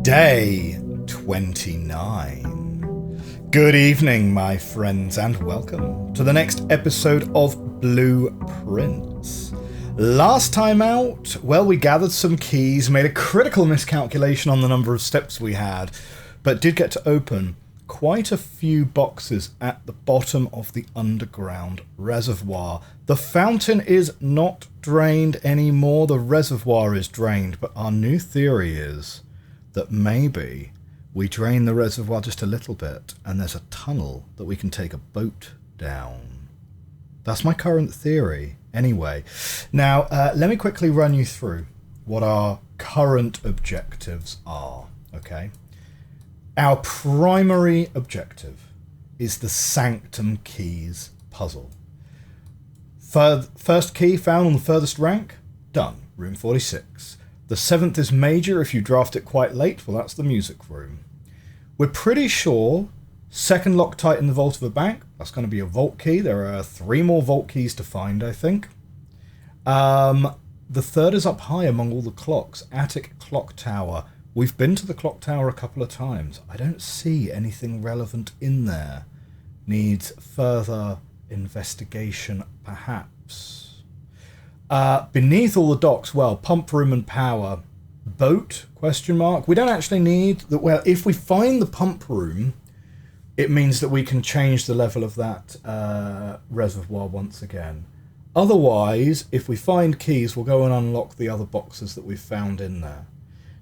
Day 29. Good evening, my friends, and welcome to the next episode of Blueprince. Last time out, well, we gathered some keys, made a critical miscalculation on the number of steps we had, but did get to open quite a few boxes at the bottom of the underground reservoir. The fountain is not drained anymore, the reservoir is drained, but our new theory is that maybe we drain the reservoir just a little bit and there's a tunnel that we can take a boat down. That's my current theory. Anyway, now let me quickly run you through what our current objectives are, okay? Our primary objective is the Sanctum Keys puzzle. First key found on the furthest rank, done, room 46. The 7th is major if you draft it quite late, well that's the music room. We're pretty sure second Loctite in the vault of a bank, that's going to be a vault key. There are 3 more vault keys to find, I think. The 3rd is up high among all the clocks, attic clock tower. We've been to the clock tower a couple of times. I don't see anything relevant in there. Needs further investigation, perhaps. Beneath all the docks, well, pump room and power. Boat, question mark. We don't actually need that. Well, if we find the pump room, it means that we can change the level of that reservoir once again. Otherwise, if we find keys, we'll go and unlock the other boxes that we've found in there.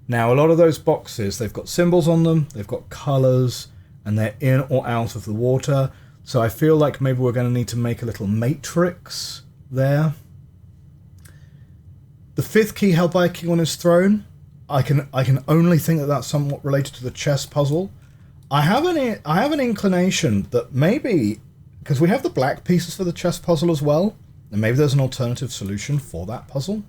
Now, a lot of those boxes, they've got symbols on them, they've got colours, and they're in or out of the water. So I feel like maybe we're going to need to make a little matrix there. The 5th key held by a king on his throne. I can only think that that's somewhat related to the chess puzzle. I have an inclination that maybe, because we have the black pieces for the chess puzzle as well, and maybe there's an alternative solution for that puzzle.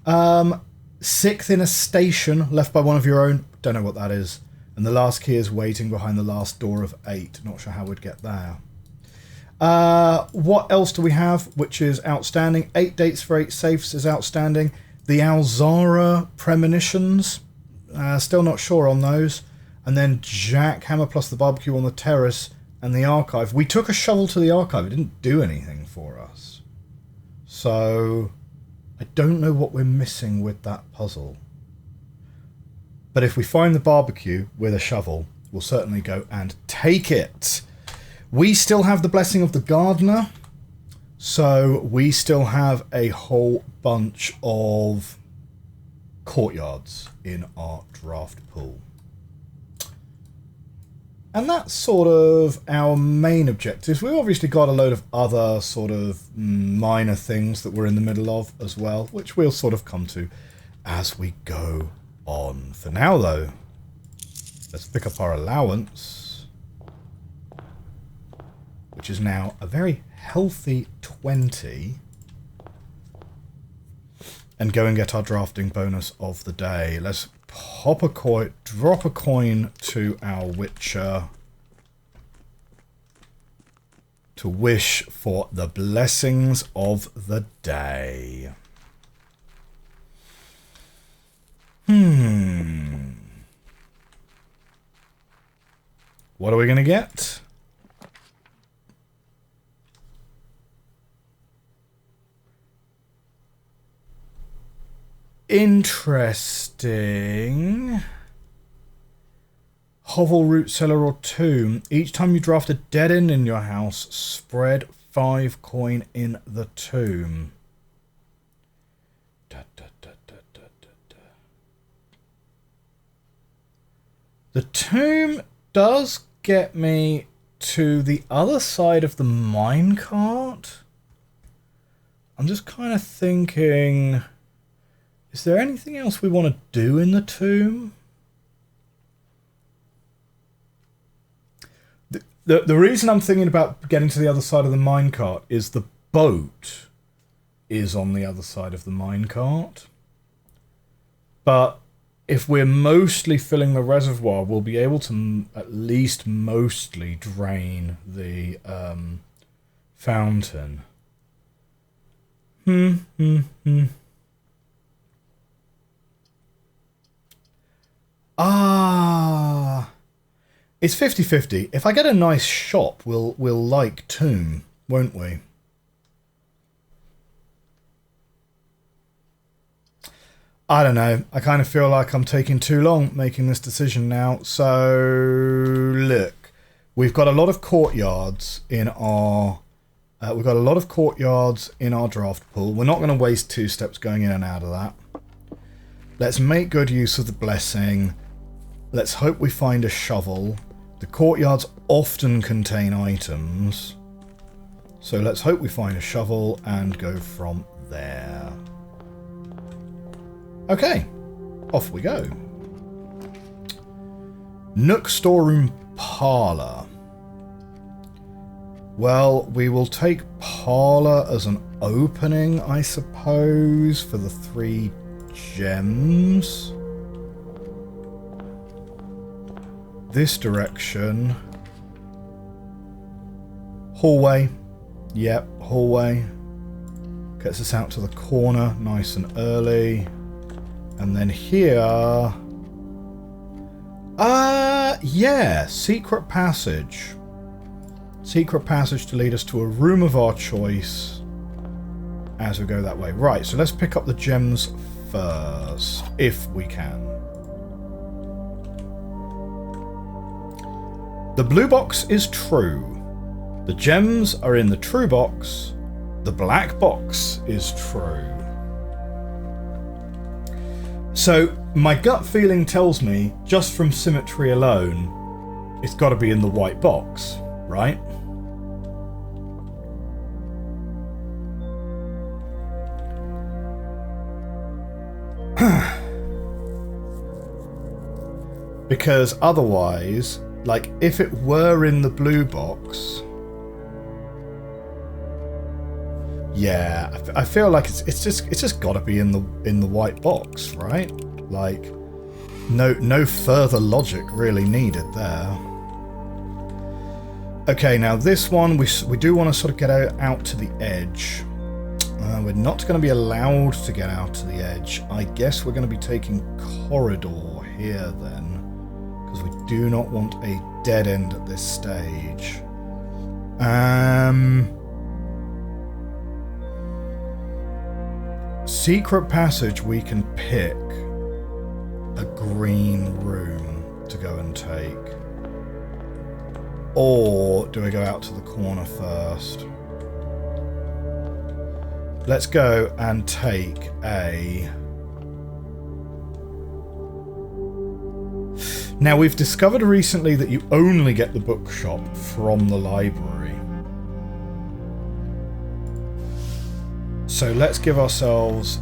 6th in a station left by one of your own. Don't know what that is. And the last key is waiting behind the last door of 8. Not sure how we'd get there. What else do we have which is outstanding? 8 dates for 8 safes is outstanding. The Alzara premonitions. Still not sure on those. And then jackhammer plus the barbecue on the terrace and the archive. We took a shovel to the archive. It didn't do anything for us. So I don't know what we're missing with that puzzle. But if we find the barbecue with a shovel, we'll certainly go and take it. We still have the blessing of the gardener. So we still have a whole bunch of courtyards in our draft pool. And that's sort of our main objectives. We've obviously got a load of other sort of minor things that we're in the middle of as well, which we'll sort of come to as we go on. For now, though, let's pick up our allowance, which is now a very healthy 20, and go and get our drafting bonus of the day. Let's pop a coin, drop a coin to our Witcher to wish for the blessings of the day. What are we going to get? Interesting. Hovel, root, cellar, or tomb. Each time you draft a dead end in your house, spread 5 coin in the tomb. The tomb does get me to the other side of the minecart. I'm just kind of thinking, is there anything else we want to do in the tomb? The reason I'm thinking about getting to the other side of the minecart is the boat is on the other side of the minecart. But if we're mostly filling the reservoir, we'll be able to at least mostly drain the fountain. It's 50-50. If I get a nice shop, we'll like Tomb, won't we? I don't know. I kind of feel like I'm taking too long making this decision now. So, look. We've got a lot of courtyards in our... draft pool. We're not going to waste 2 steps going in and out of that. Let's make good use of the blessing. Let's hope we find a shovel. The courtyards often contain items. So let's hope we find a shovel and go from there. Okay, off we go. Nook storeroom parlour. Well, we will take parlour as an opening, I suppose, for the 3 gems. This direction. Hallway. Yep, hallway. Gets us out to the corner nice and early. And then here... yeah, secret passage. Secret passage to lead us to a room of our choice as we go that way. Right, so let's pick up the gems first, if we can. The blue box is true. The gems are in the true box. The black box is true. So, my gut feeling tells me, just from symmetry alone, it's got to be in the white box, right? Because otherwise, like, if it were in the blue box... Yeah, I feel like it's just got to be in the white box, right? Like, no further logic really needed there. Okay, now this one we do want to sort of get out to the edge. We're not going to be allowed to get out to the edge. I guess we're going to be taking corridor here then, because we do not want a dead end at this stage. Secret passage, we can pick a green room to go and take. Or do we go out to the corner first? Let's go and take a... Now, we've discovered recently that you only get the bookshop from the library. So let's give ourselves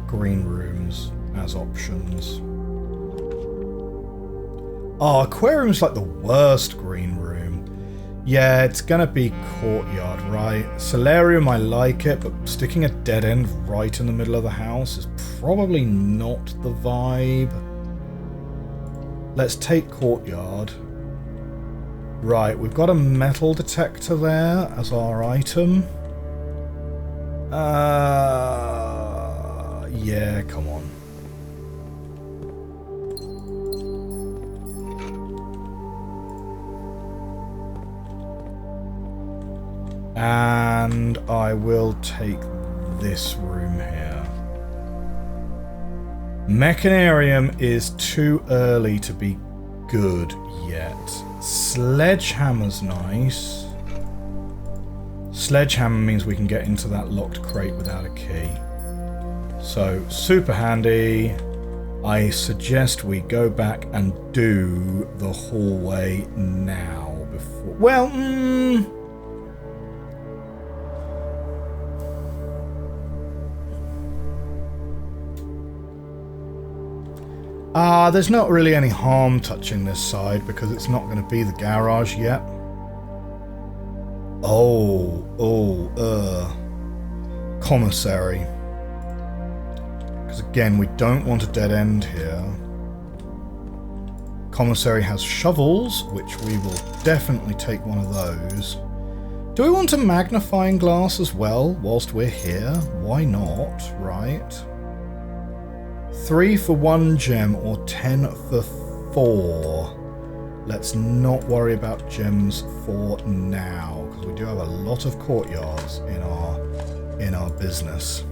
green rooms as options. Oh, aquarium's like the worst green room. Yeah, it's gonna be courtyard, right? Solarium, I like it, but sticking a dead end right in the middle of the house is probably not the vibe. Let's take courtyard. Right, we've got a metal detector there as our item. Yeah, come on. And I will take this room here. Mechanarium is too early to be good yet. Sledgehammer's nice. Sledgehammer means we can get into that locked crate without a key. So, super handy. I suggest we go back and do the hallway now before... Well, there's not really any harm touching this side because it's not going to be the garage yet. Commissary. Because again, we don't want a dead end here. Commissary has shovels, which we will definitely take one of those. Do we want a magnifying glass as well whilst we're here? Why not, right? 3 for 1 gem or 10 for 4. let's not worry about gems for now, because we do have a lot of courtyards in our business.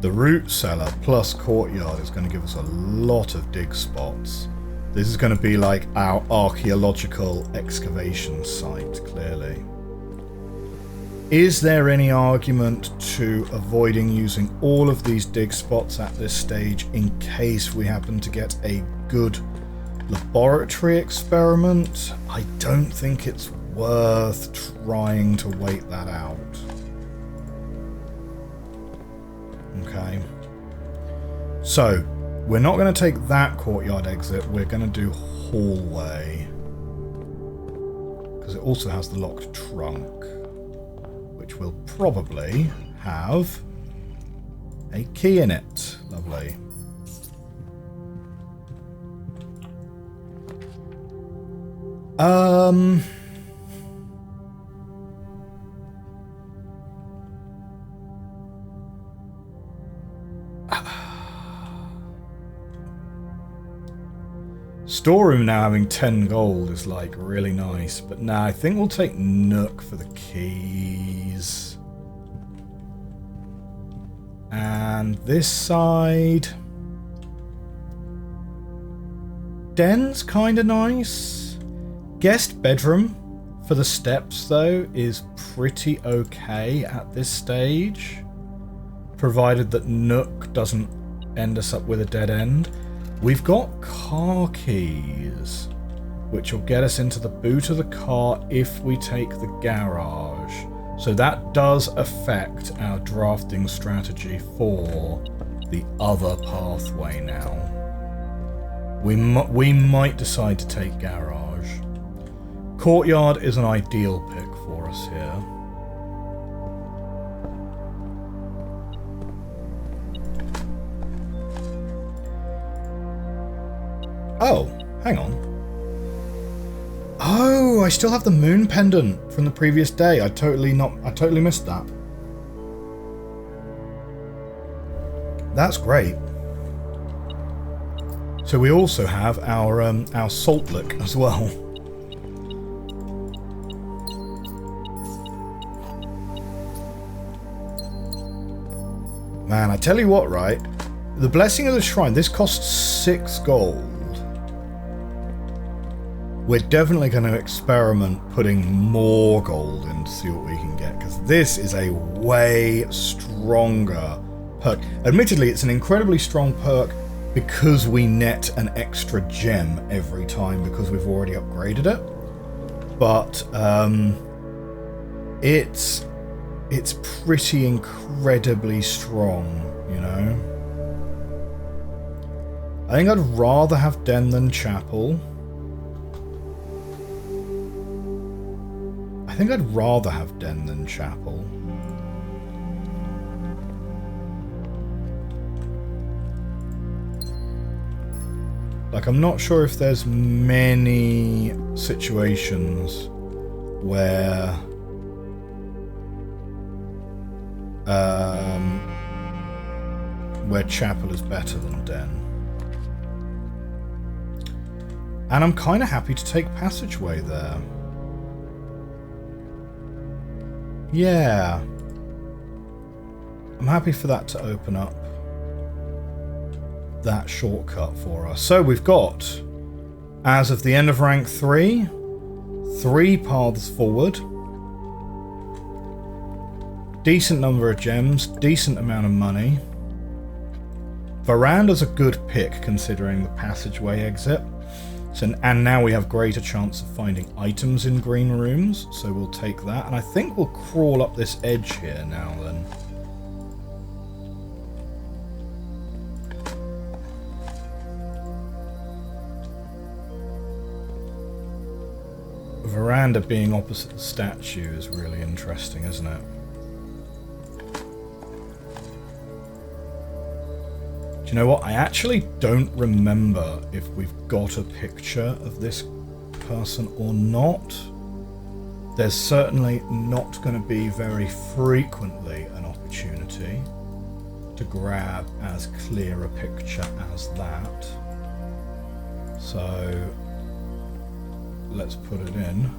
The root cellar plus courtyard is going to give us a lot of dig spots. This is going to be like our archaeological excavation site, clearly. Is there any argument to avoiding using all of these dig spots at this stage in case we happen to get a good laboratory experiment? I don't think it's worth trying to wait that out. Okay. So, we're not going to take that courtyard exit. We're going to do hallway. Because it also has the locked trunk. Which will probably have a key in it. Lovely. Storeroom now having 10 gold is like really nice, but now I think we'll take Nook for the keys. And this side, den's kind of nice. Guest bedroom for the steps though is pretty okay at this stage, provided that Nook doesn't end us up with a dead end. We've got car keys, which will get us into the boot of the car if we take the garage. So that does affect our drafting strategy for the other pathway now. We might decide to take garage. Courtyard is an ideal pick for us here. Oh, hang on. Oh, I still have the moon pendant from the previous day. I totally missed that. That's great. So we also have our salt lick as well. Man, I tell you what, right? The Blessing of the Shrine, this costs 6 gold. We're definitely going to experiment putting more gold in to see what we can get, because this is a way stronger perk. Admittedly, it's an incredibly strong perk because we net an extra gem every time because we've already upgraded it. But it's pretty incredibly strong, you know. I think I'd rather have Den than Chapel. I think I'd rather have Den than Chapel. Like, I'm not sure if there's many situations where Chapel is better than Den. And I'm kind of happy to take Passageway there. Yeah. I'm happy for that to open up that shortcut for us. So we've got, as of the end of rank 3, 3 paths forward. Decent number of gems, decent amount of money. Veranda's a good pick considering the passageway exit. So, and now we have greater chance of finding items in green rooms, so we'll take that. And I think we'll crawl up this edge here now then. Veranda being opposite the statue is really interesting, isn't it? Do you know what? I actually don't remember if we've got a picture of this person or not. there's certainly not going to be very frequently an opportunity to grab as clear a picture as that. So let's put it in.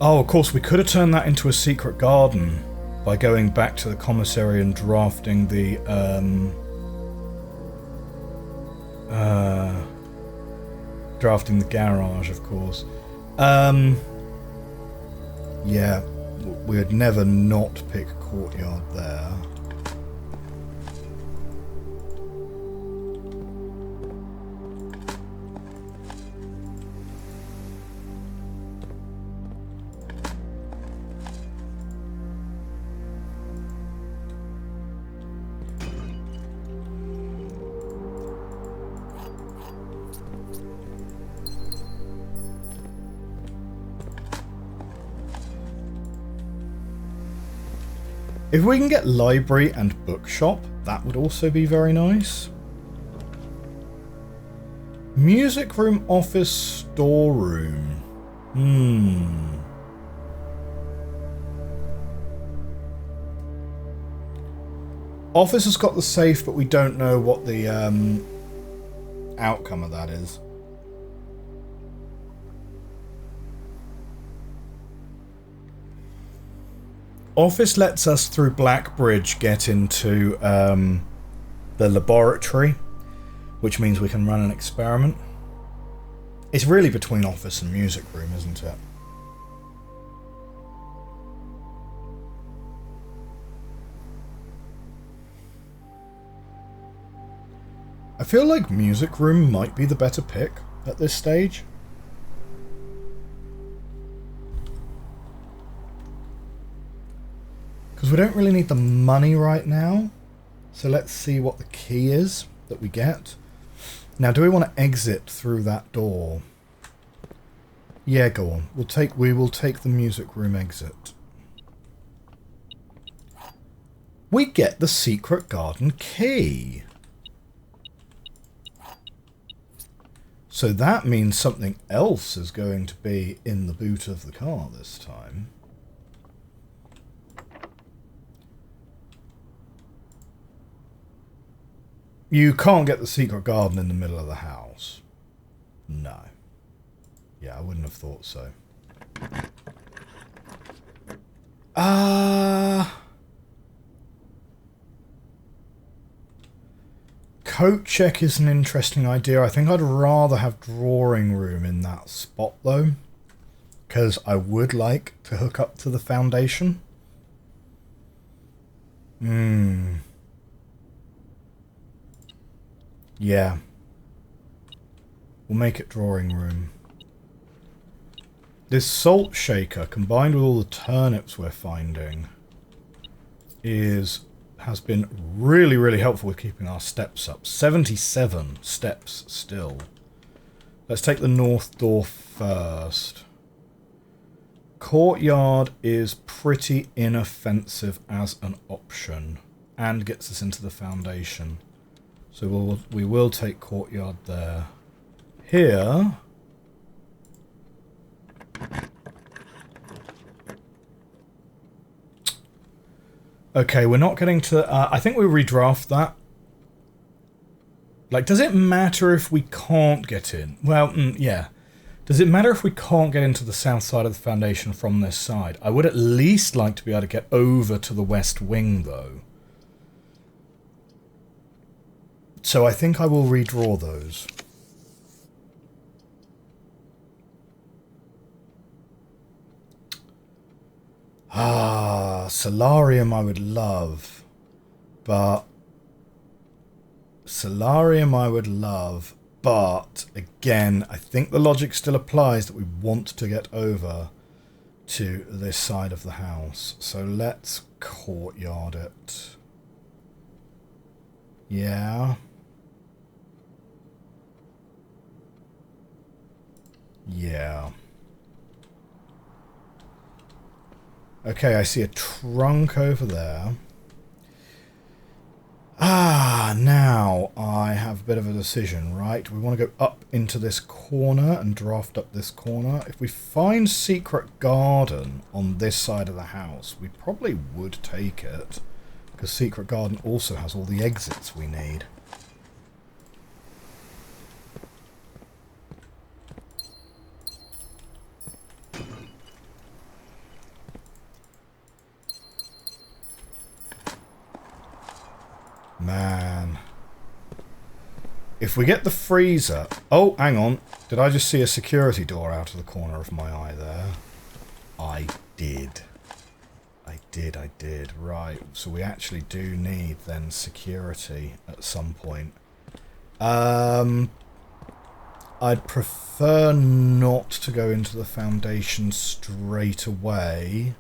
Oh, of course, we could have turned that into a secret garden by going back to the commissary and drafting the garage, of course. Yeah, we'd never not pick courtyard there. If we can get library and bookshop, that would also be very nice. Music room, office, storeroom. Office has got the safe, but we don't know what the outcome of that is. Office lets us, through Black Bridge, get into the laboratory, which means we can run an experiment. It's really between office and music room, isn't it? I feel like music room might be the better pick at this stage. Because we don't really need the money right now. So let's see what the key is that we get. Now, do we want to exit through that door? Yeah, go on. We will take the music room exit. We get the secret garden key. So that means something else is going to be in the boot of the car this time. You can't get the secret garden in the middle of the house. No. Yeah, I wouldn't have thought so. Coat check is an interesting idea. I think I'd rather have drawing room in that spot, though. Because I would like to hook up to the foundation. Yeah. We'll make it drawing room. This salt shaker, combined with all the turnips we're finding, has been really, really helpful with keeping our steps up. 77 steps still. Let's take the north door first. Courtyard is pretty inoffensive as an option and gets us into the foundation. So we will take courtyard there. Here... Okay, we're not getting to... I think we redraft that. Like, does it matter if we can't get in? Well, yeah. Does it matter if we can't get into the south side of the foundation from this side? I would at least like to be able to get over to the west wing, though. So I think I will redraw those. Solarium I would love. But... Solarium I would love. But, again, I think the logic still applies that we want to get over to this side of the house. So let's courtyard it. Yeah. Yeah. Okay, I see a trunk over there. Now I have a bit of a decision, right? We want to go up into this corner and draft up this corner. If we find secret garden on this side of the house, we probably would take it. Because secret garden also has all the exits we need. Man. If we get the freezer... Oh, hang on. Did I just see a security door out of the corner of my eye there? I did. I did. Right. So we actually do need then security at some point. I'd prefer not to go into the foundation straight away.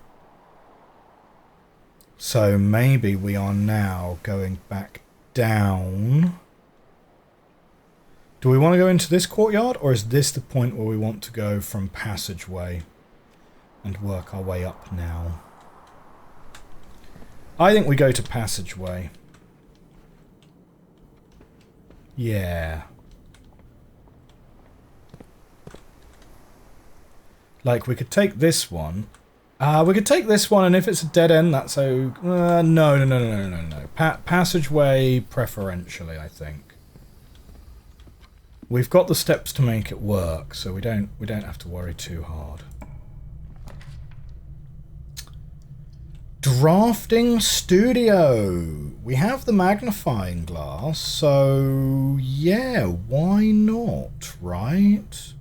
So maybe we are now going back down. Do we want to go into this courtyard, or is this the point where we want to go from passageway and work our way up now? I think we go to passageway. Yeah. Like, we could take this one. We could take this one, and if it's a dead end, that's so... No. Passageway preferentially, I think. We've got the steps to make it work, so we don't have to worry too hard. Drafting studio. We have the magnifying glass, so yeah, why not, right?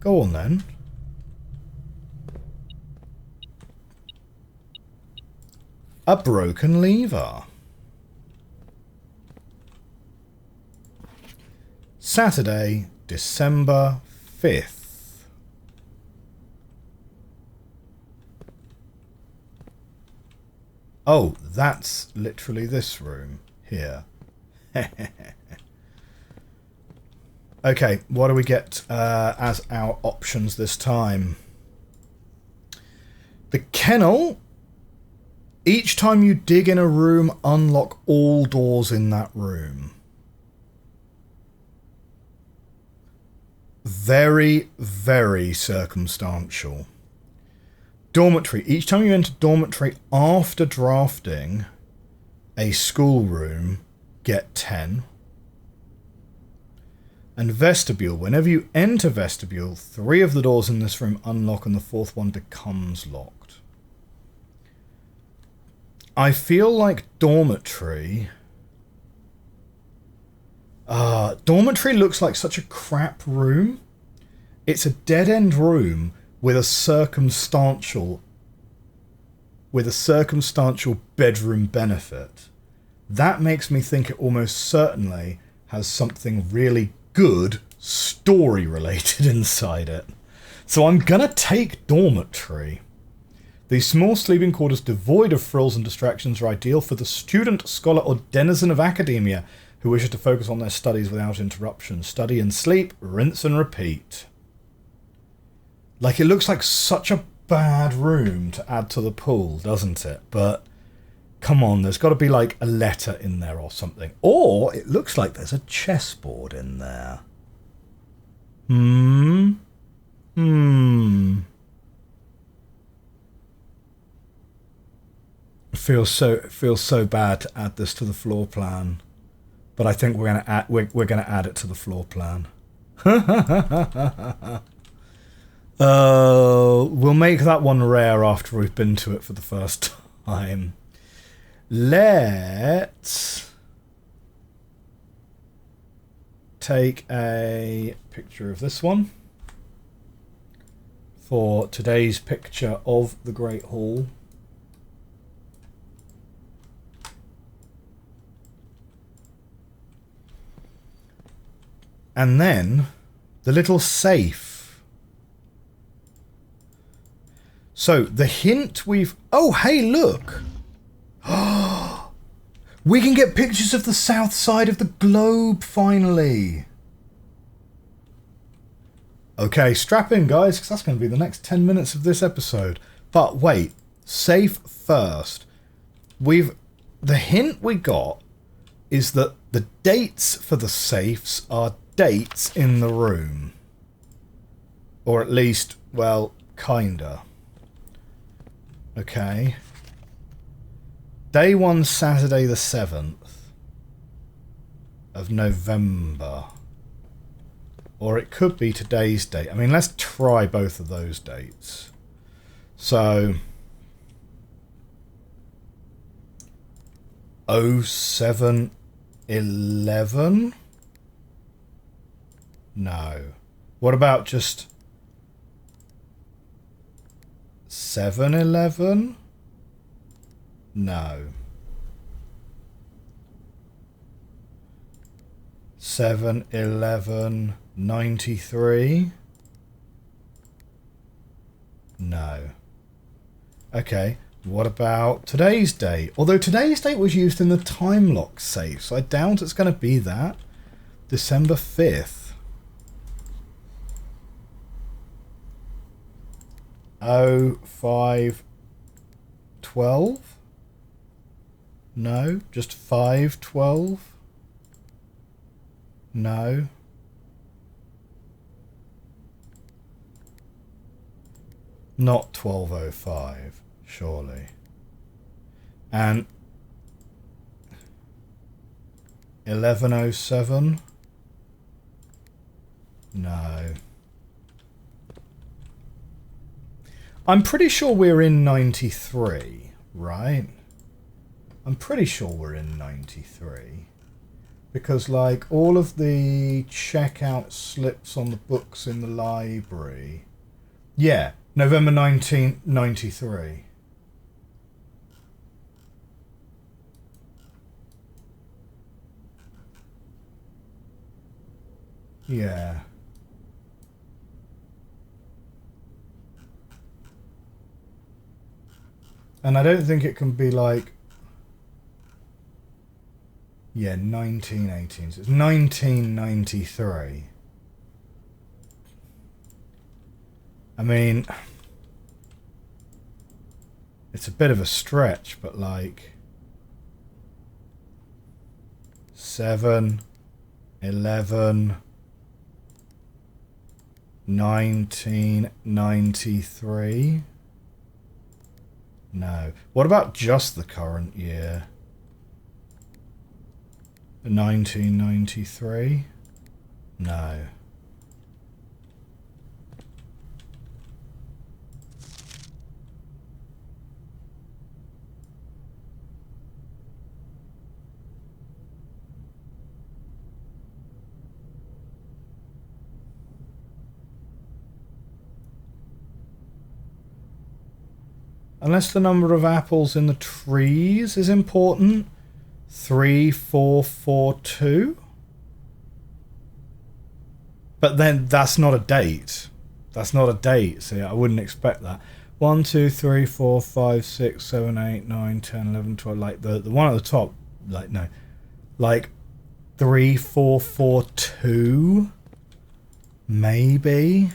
Go on then. A broken lever. Saturday, December 5th. Oh, that's literally this room here. Okay, what do we get as our options this time? The kennel. Each time you dig in a room, unlock all doors in that room. Very, very circumstantial. Dormitory. Each time you enter dormitory after drafting a schoolroom, get 10. And vestibule. Whenever you enter vestibule, 3 of the doors in this room unlock and the 4th one becomes locked. I feel like dormitory... dormitory looks like such a crap room. It's a dead-end room with a circumstantial bedroom benefit. That makes me think it almost certainly has something really good story-related inside it. So I'm gonna take dormitory. These small sleeping quarters devoid of frills and distractions are ideal for the student, scholar, or denizen of academia who wishes to focus on their studies without interruption. Study and sleep, rinse and repeat. Like, it looks like such a bad room to add to the pool, doesn't it? But, come on, there's got to be like a letter in there or something. Or, it looks like there's a chessboard in there. It feels so bad to add this to the floor plan, but I think we're gonna add it to the floor plan. We'll make that one rare after we've been to it for the first time. Let's take a picture of this one for today's picture of the Great Hall. And then the little safe. So the hint we've... Oh, hey, look. We can get pictures of the south side of the globe, finally. Okay, strap in, guys, because that's going to be the next 10 minutes of this episode. But wait, safe first. We've the hint we got is that the dates for the safes are dates in the room. Or at least, well, kinda. Okay. Day 1, Saturday the 7th of November. Or it could be today's date. I mean, let's try both of those dates. So, 07/11? No. What about just 7/11? No. 7/11/93? No. Okay. What about today's date? Although today's date was used in the time lock safe, so I doubt it's going to be that. December 5th. 05/12? No, just 5/12? No. Not 12/05, surely. And 11/07? No. I'm pretty sure we're in 93, right? I'm pretty sure we're in 93. Because, like, all of the checkout slips on the books in the library... Yeah, November 1993. Yeah. And I don't think it can be like... Yeah, 1918. So it's 1993. I mean... It's a bit of a stretch, but like... 7/11 1993. No. What about just the current year? 1993? No. Unless the number of apples in the trees is important. 3442. But then that's not a date. That's not a date. So yeah, I wouldn't expect that. 1, 2, 3, 4, 5, 6, 7, 8, 9, 10, 11, 12. Like the one at the top. Like no. Like 3442. Maybe.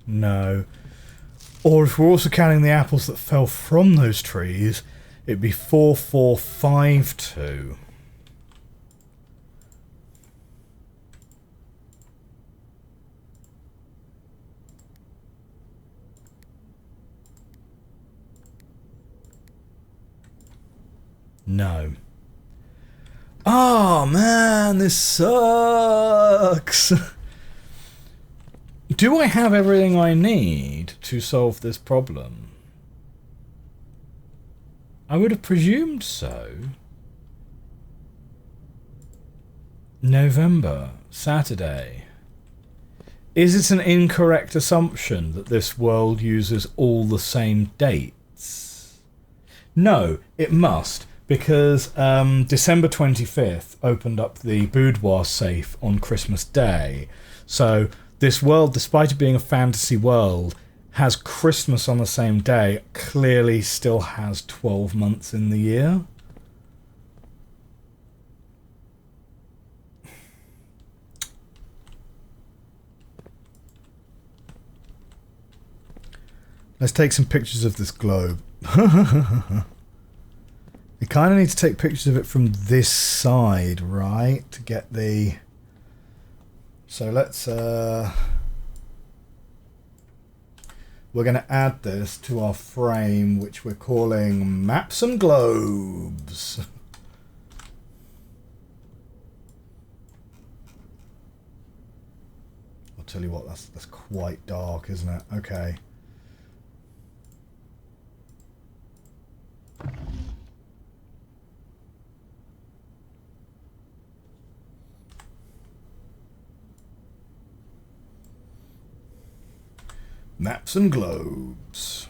No. Or if we're also counting the apples that fell from those trees, it'd be 4452. No. Oh man, this sucks. Do I have everything I need to solve this problem? I would have presumed so. November, Saturday. Is it an incorrect assumption that this world uses all the same dates? No, it must, because December 25th opened up the boudoir safe on Christmas Day. So this world, despite it being a fantasy world, has Christmas on the same day, clearly still has 12 months in the year. Let's take some pictures of this globe. We kind of need to take pictures of it from this side, right? To get the... So let's... We're going to add this to our frame, which we're calling Maps and Globes. I'll tell you what, that's quite dark, isn't it? Okay. Maps and globes.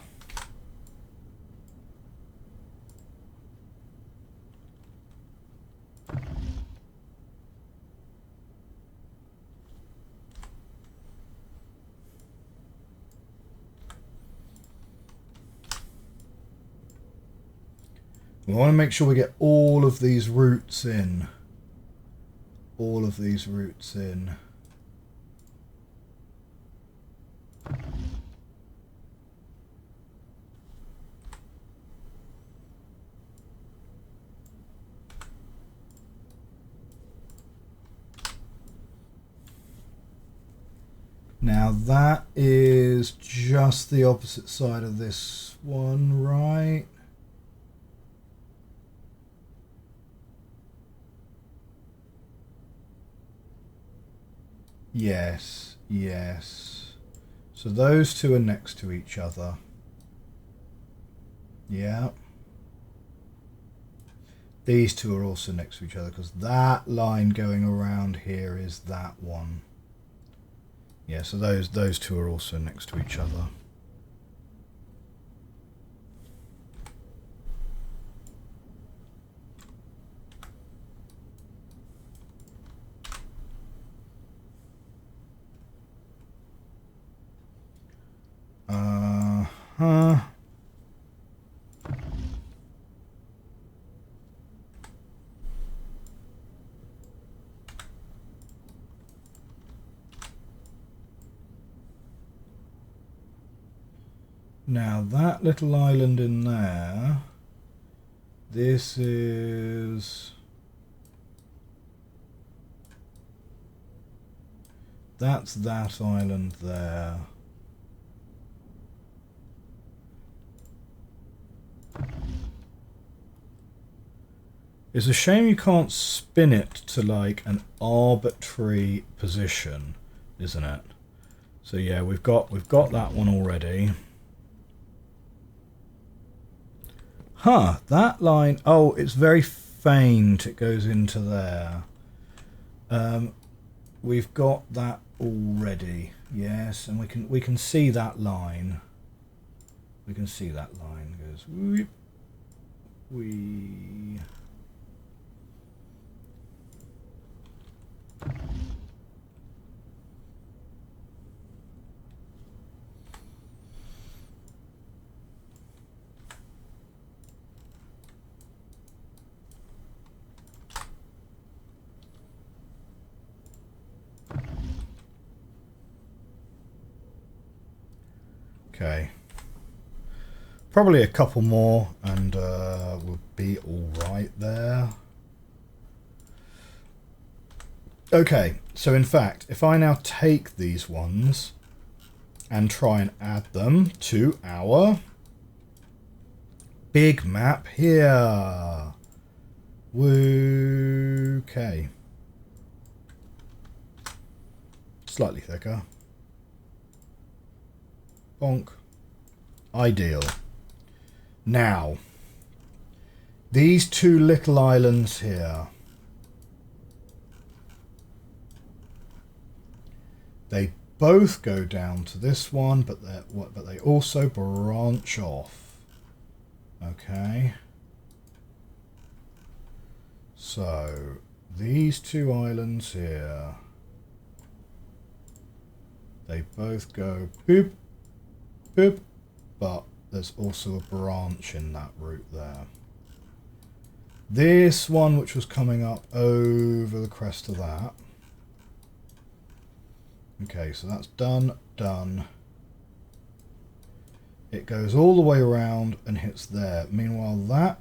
We want to make sure we get all of these routes in. All of these routes in. Now that is just the opposite side of this one, right? Yes, yes. So those two are next to each other. Yeah. These two are also next to each other because that line going around here is that one. Yeah, so those two are also next to each other. Uh-huh. Now that little island in there, this is... That's that island there. It's a shame you can't spin it to like an arbitrary position, isn't it? So yeah, we've got that one already. Huh, that line, oh, it's very faint, it goes into there. We've got that already, yes, and we can see that line. We can see that line goes whoop, wee. Okay, probably a couple more and we'll be all right there. Okay, so in fact, if I now take these ones and try and add them to our big map here. Woo, okay. Slightly thicker. Bonk. Ideal. Now, these two little islands here, they both go down to this one, but they also branch off. Okay. So these two islands here, they both go boop, boop, but there's also a branch in that route there. This one, which was coming up over the crest of that. Okay, so that's done. it goes all the way around and hits there. Meanwhile, that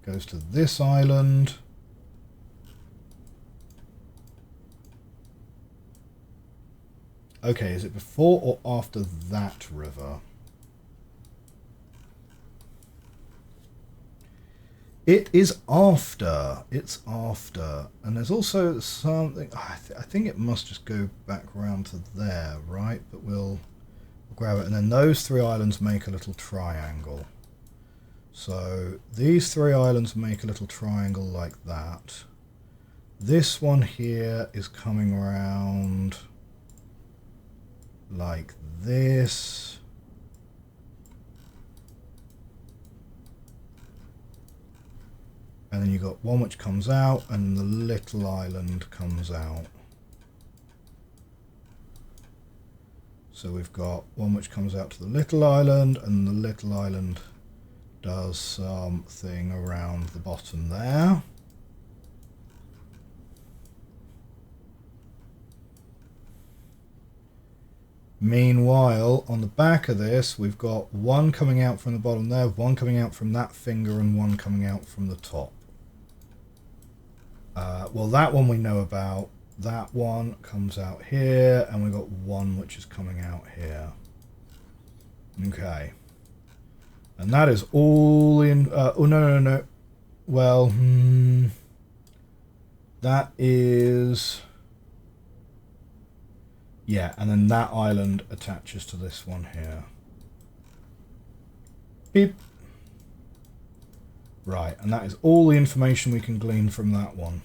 goes to this island. Okay, is it before or after that river? It is after. It's after. And there's also something... I think it must just go back around to there, right? But we'll grab it. And then those three islands make a little triangle. So these three islands make a little triangle like that. This one here is coming around like this. And then you've got one which comes out and the little island comes out. So we've got one which comes out to the little island, and the little island does something around the bottom there. Meanwhile, on the back of this, we've got one coming out from the bottom there, one coming out from that finger, and one coming out from the top. Well, that one we know about. That one comes out here, and we've got one which is coming out here. Okay. And that is all in... oh, no. Well, that is... Yeah, and then that island attaches to this one here. Beep. Right, and that is all the information we can glean from that one.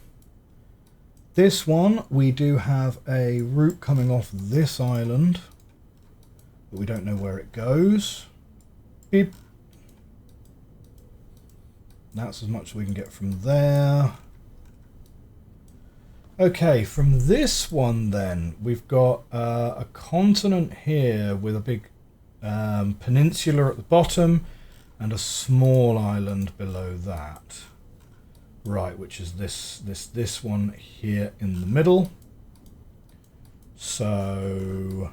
This one, we do have a route coming off this island, but we don't know where it goes. Beep. That's as much as we can get from there. Okay, from this one then, we've got a continent here with a big peninsula at the bottom and a small island below that. Right, which is this one here in the middle. So...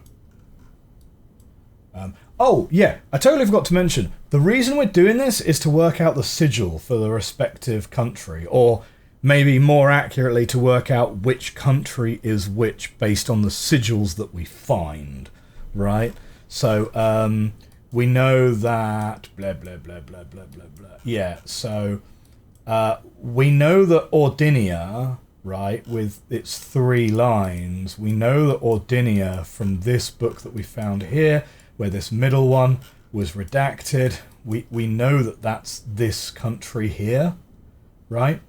oh, yeah, I totally forgot to mention, the reason we're doing this is to work out the sigil for the respective country, or maybe more accurately to work out which country is which based on the sigils that we find, right? So we know that blah, blah, blah, blah, blah, blah, blah. Yeah, so we know that Ordinia, right, with its 3 lines, we know that Ordinia from this book that we found here, where this middle one was redacted, we know that that's this country here, right?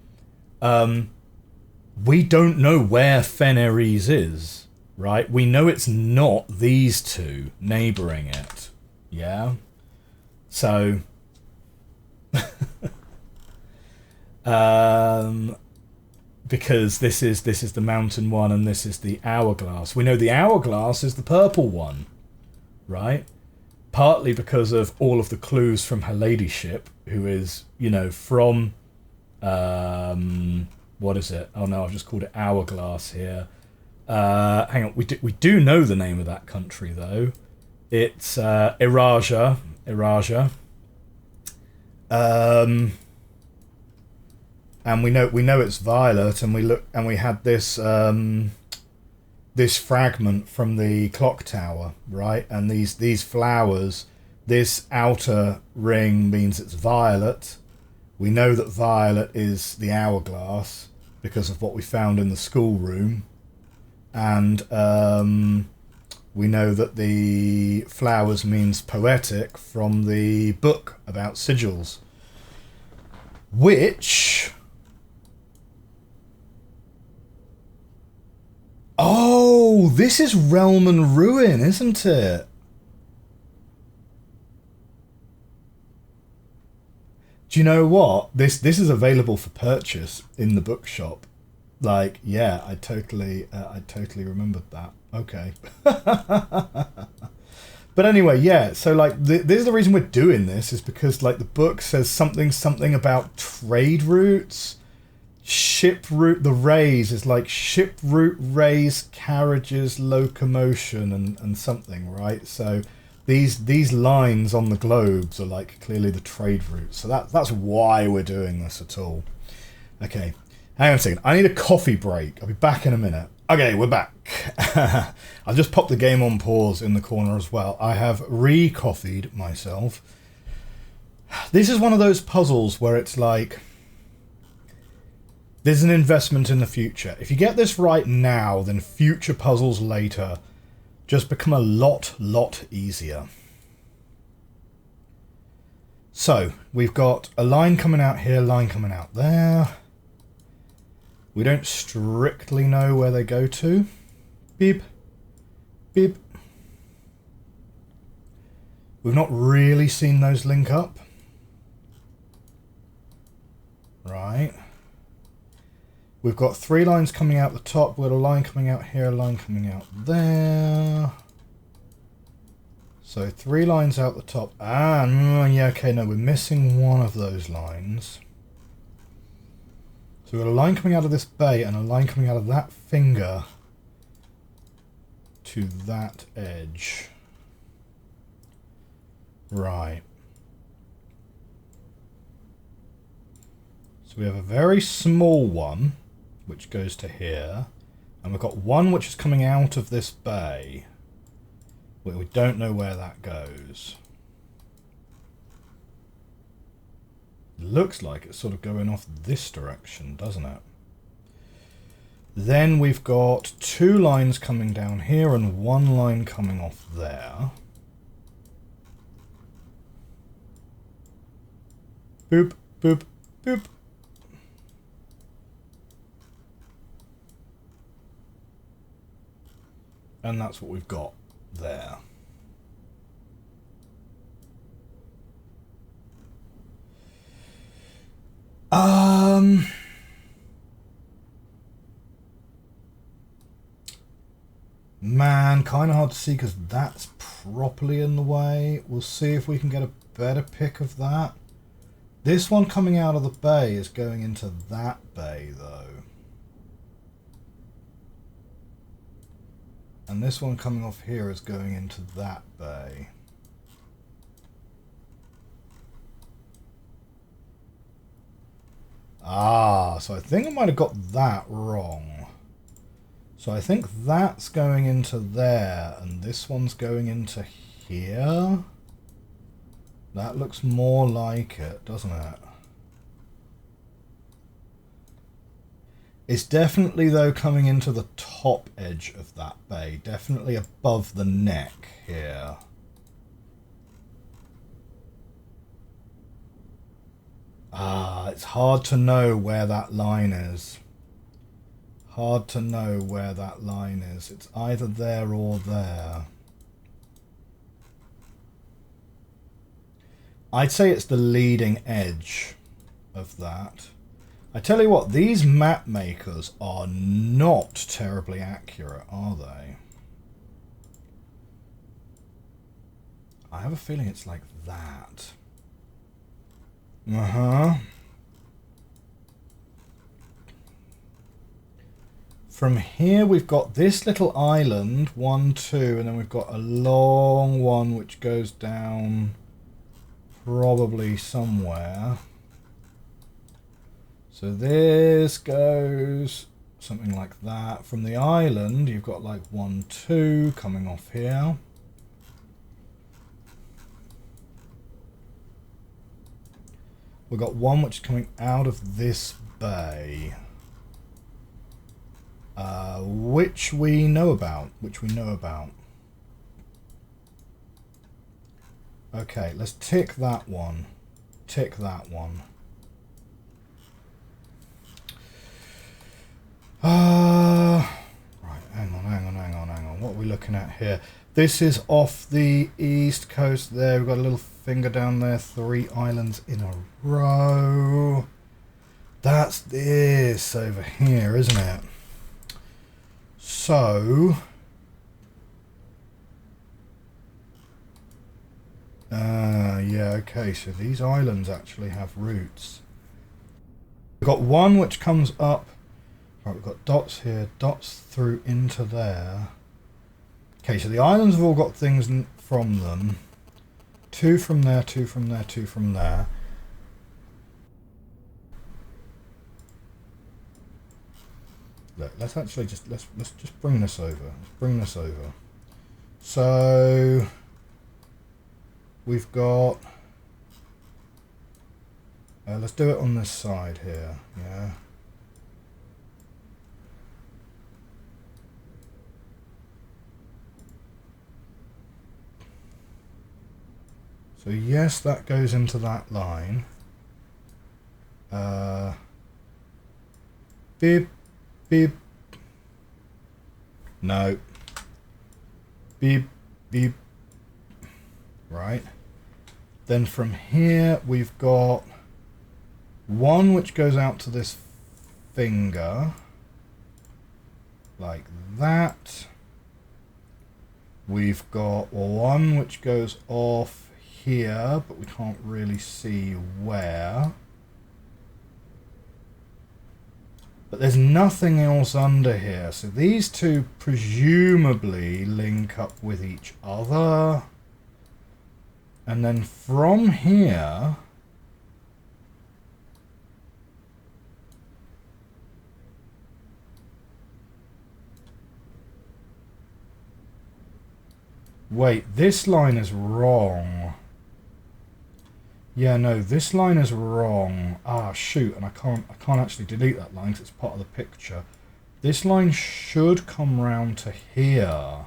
We don't know where Feneres is, right? We know it's not these two neighbouring it, yeah? So, because this is the mountain one and this is the hourglass. We know the hourglass is the purple one, right? Partly because of all of the clues from her ladyship, who is, you know, from... what is it? Oh no, I've just called it hourglass here. Hang on, we do know the name of that country though. It's Erasia. And we know it's violet, and we had this this fragment from the clock tower, right? And these flowers, this outer ring means it's violet. We know that violet is the hourglass because of what we found in the schoolroom. And we know that the flowers means poetic from the book about sigils. Which... Oh, this is Realm and Ruin, isn't it? Do you know what? This is available for purchase in the bookshop. Like, yeah, I totally remembered that. Okay. But anyway, yeah. So like, this is the reason we're doing this, is because like the book says something about trade routes, ship route. The rays is like ship route, rays, carriages, locomotion, and something, right? So these lines on the globes are like clearly the trade routes. So that's why we're doing this at all. Okay, hang on a second. I need a coffee break. I'll be back in a minute. Okay, we're back. I've just popped the game on pause in the corner as well. I have re-coffeed myself. This is one of those puzzles where it's like, there's an investment in the future. If you get this right now, then future puzzles later just become a lot easier. So, we've got a line coming out here, line coming out there. We don't strictly know where they go to. Beep. Beep. We've not really seen those link up. Right. We've got 3 lines coming out the top. We've got a line coming out here, a line coming out there. So 3 lines out the top. Yeah, okay, no, we're missing one of those lines. So we've got a line coming out of this bay and a line coming out of that finger to that edge. Right. So we have a very small one, which goes to here. And we've got one which is coming out of this bay. We don't know where that goes. Looks like it's sort of going off this direction, doesn't it? Then we've got 2 lines coming down here and 1 line coming off there. Boop, boop, boop. And that's what we've got there. Man, kind of hard to see because that's properly in the way. We'll see if we can get a better pick of that. This one coming out of the bay is going into that bay, though. And this one coming off here is going into that bay. So I think I might have got that wrong. So I think that's going into there, and this one's going into here. That looks more like it, doesn't it? It's definitely, though, coming into the top edge of that bay. Definitely above the neck here. It's hard to know where that line is. Hard to know where that line is. It's either there or there. I'd say it's the leading edge of that. I tell you what, these map makers are not terribly accurate, are they? I have a feeling it's like that. From here we've got this little island, 1, 2, and then we've got a long one which goes down probably somewhere. So this goes something like that. From the island you've got like 1, 2 coming off here. We've got one which is coming out of this bay. Which we know about. Okay, let's tick that one. Tick that one. Right, hang on. What are we looking at here? This is off the east coast there. We've got a little finger down there. 3 islands in a row. That's this over here, isn't it? So... yeah, okay, so these islands actually have roots. We've got one which comes up. Right, we've got dots here, dots through into there. Okay, so the islands have all got things from them. 2 from there, 2 from there, 2 from there. Look, let's actually just let's just bring this over. Let's bring this over. So we've got. Let's do it on this side here. Yeah. So yes, that goes into that line. Beep, beep. No. Beep, beep. Right. Then from here we've got one which goes out to this finger. Like that. We've got one which goes off here, but we can't really see where. But there's nothing else under here, so these two presumably link up with each other. And then from here, wait, this line is wrong. Yeah, no, this line is wrong. Ah, shoot, and I can't actually delete that line because it's part of the picture. This line should come round to here.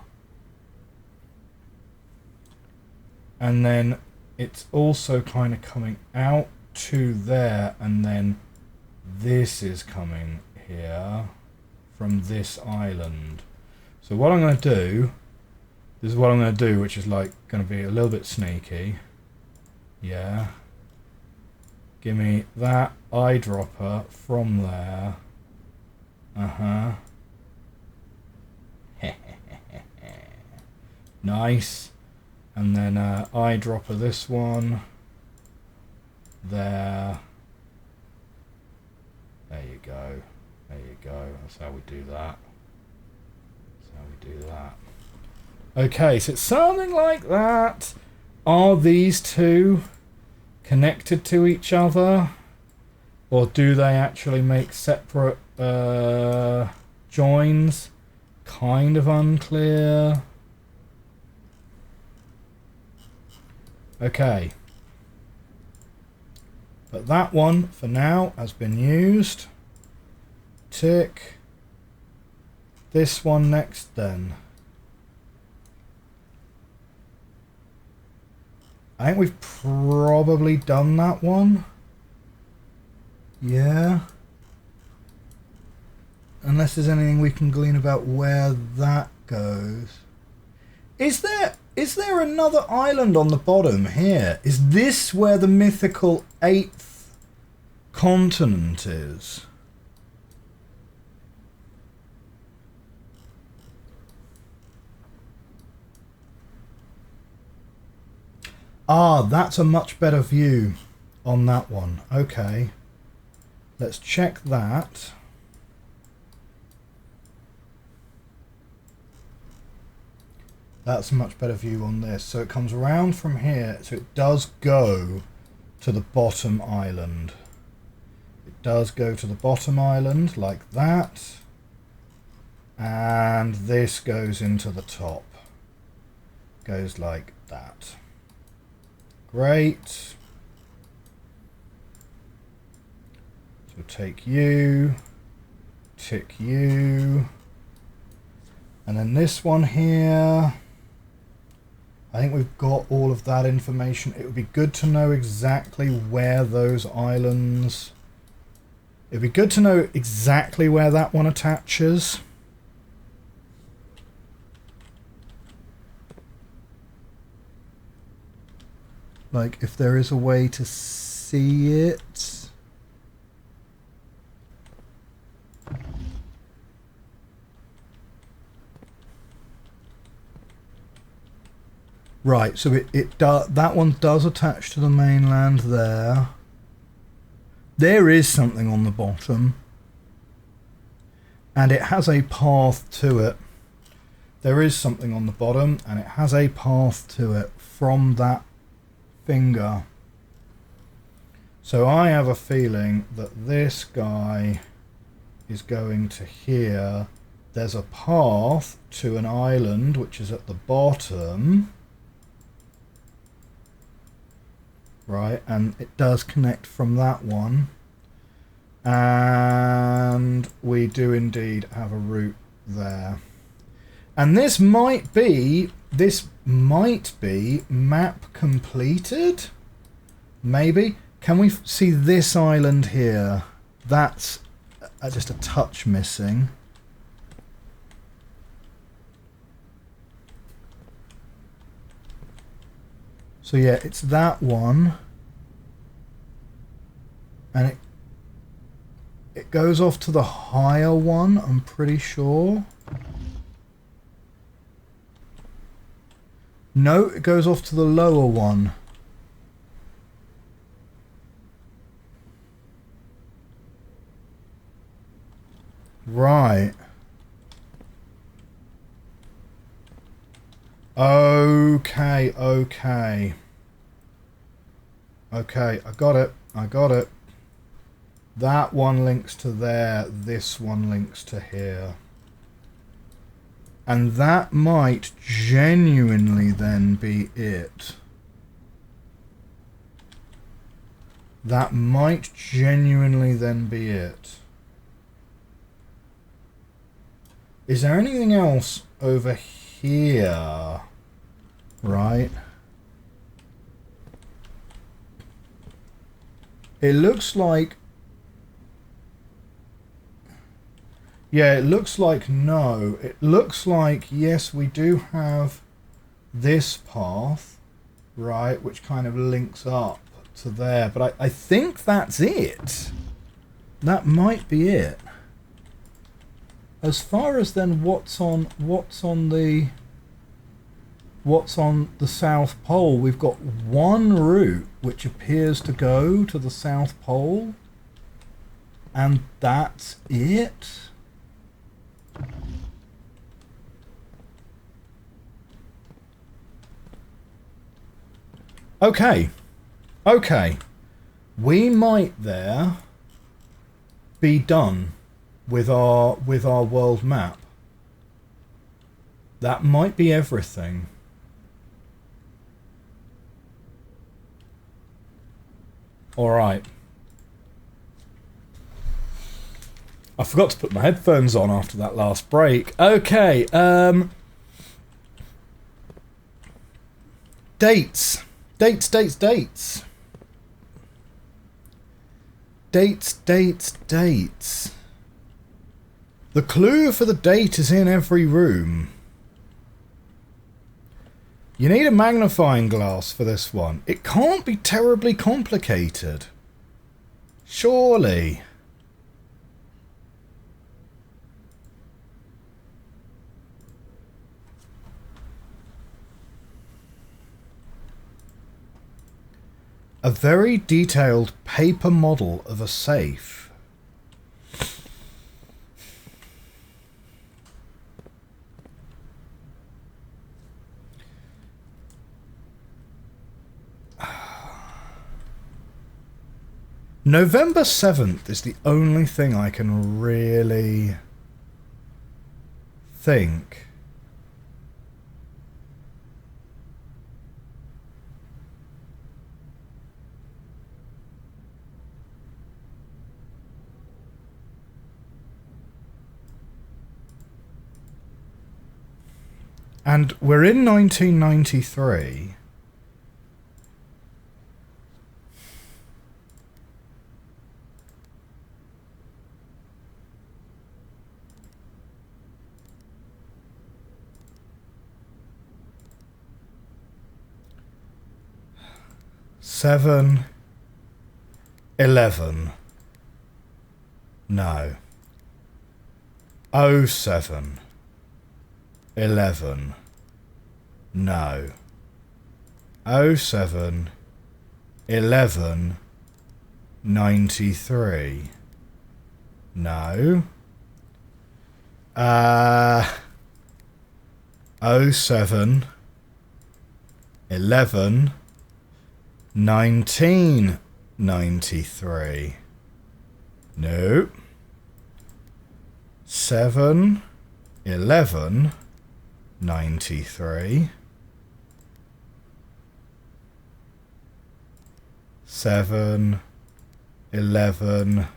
And then it's also kind of coming out to there, and then this is coming here from this island. So what I'm going to do, this is what I'm going to do, which is like going to be a little bit sneaky. Yeah. Give me that eyedropper from there. Uh-huh. Nice. And then eyedropper this one. There. There you go. There you go. That's how we do that. That's how we do that. Okay, so it's something like that. Are these two connected to each other, or do they actually make separate joins? Kind of unclear. Okay, but that one for now has been used. Tick. This one next then. I think we've probably done that one. Yeah. Unless there's anything we can glean about where that goes. Is there another island on the bottom here? Is this where the mythical 8th continent is? Ah, that's a much better view on that one. Okay. Let's check that. That's a much better view on this. So it comes around from here. So it does go to the bottom island. It does go to the bottom island like that. And this goes into the top. Goes like that. Great. So we'll take you, tick you, and then this one here. I think we've got all of that information. It would be good to know exactly where those islands... It would be good to know exactly where that one attaches. Like, if there is a way to see it. Right, so that one does attach to the mainland there. There is something on the bottom. And it has a path to it. there is something on the bottom, and it has a path to it from that finger. So I have a feeling that this guy is going to here. There's a path to an island which is at the bottom. Right, and it does connect from that one. And we do indeed have a route there. And this might be map completed? Maybe. Can we see this island here? That's just a touch missing. So yeah, it's that one. And it goes off to the higher one, I'm pretty sure. No, it goes off to the lower one. Right. Okay, okay. Okay, I got it. I got it. That one links to there. This one links to here. And that might genuinely then be it. That might genuinely then be it. Is there anything else over here? Right. It looks like... Yeah, it looks like no. It looks like, yes, we do have this path, right, which kind of links up to there. But I think that's it. That might be it. As far as then what's on the South Pole, we've got one route which appears to go to the South Pole, and that's it. Okay. Okay. We might there be done with our world map. That might be everything. All right. I forgot to put my headphones on after that last break. Okay. Dates. Dates. The clue for the date is in every room. You need a magnifying glass for this one. It can't be terribly complicated. Surely. A very detailed paper model of a safe. November 7th is the only thing I can really think. And we're in 1993. Seven, 11. No. 07. 11. No. 07. 11. 93. No. 07 11 1993. No. 7 11 93. 7 11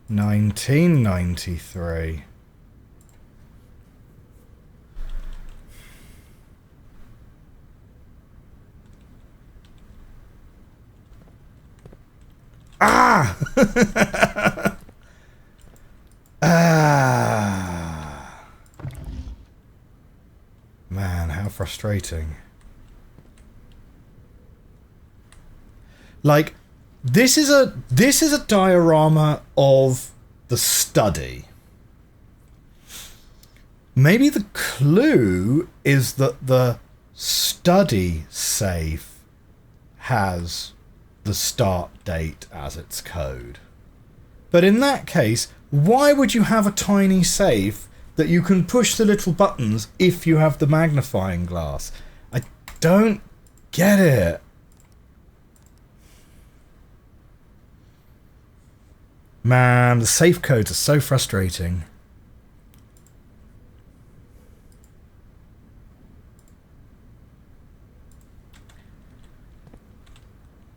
1993. Ah! Ah! Man, how frustrating. Like, this is a diorama of the study. Maybe the clue is that the study safe has the start date as its code. But in that case, why would you have a tiny safe that you can push the little buttons if you have the magnifying glass? I don't get it. Man, the safe codes are so frustrating.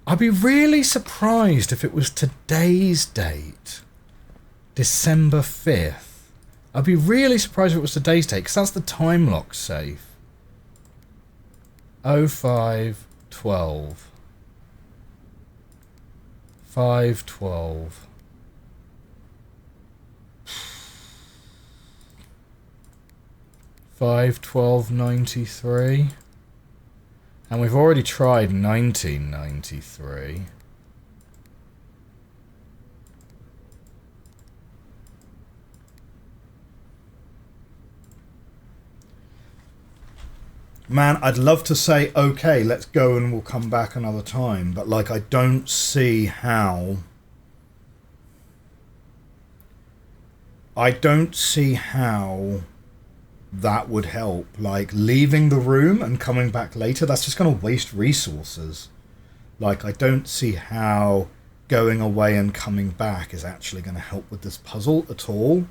I'd be really surprised if it was today's date, December 5th. I'd be really surprised if it was today's date, because that's the time lock safe. 0512. 512. 5/12/93. And we've already tried 1993. Man, I'd love to say, okay, let's go and we'll come back another time. But, like, I don't see how... I don't see how that would help. Like, leaving the room and coming back later, that's just going to waste resources. Like, I don't see how going away and coming back is actually going to help with this puzzle at all.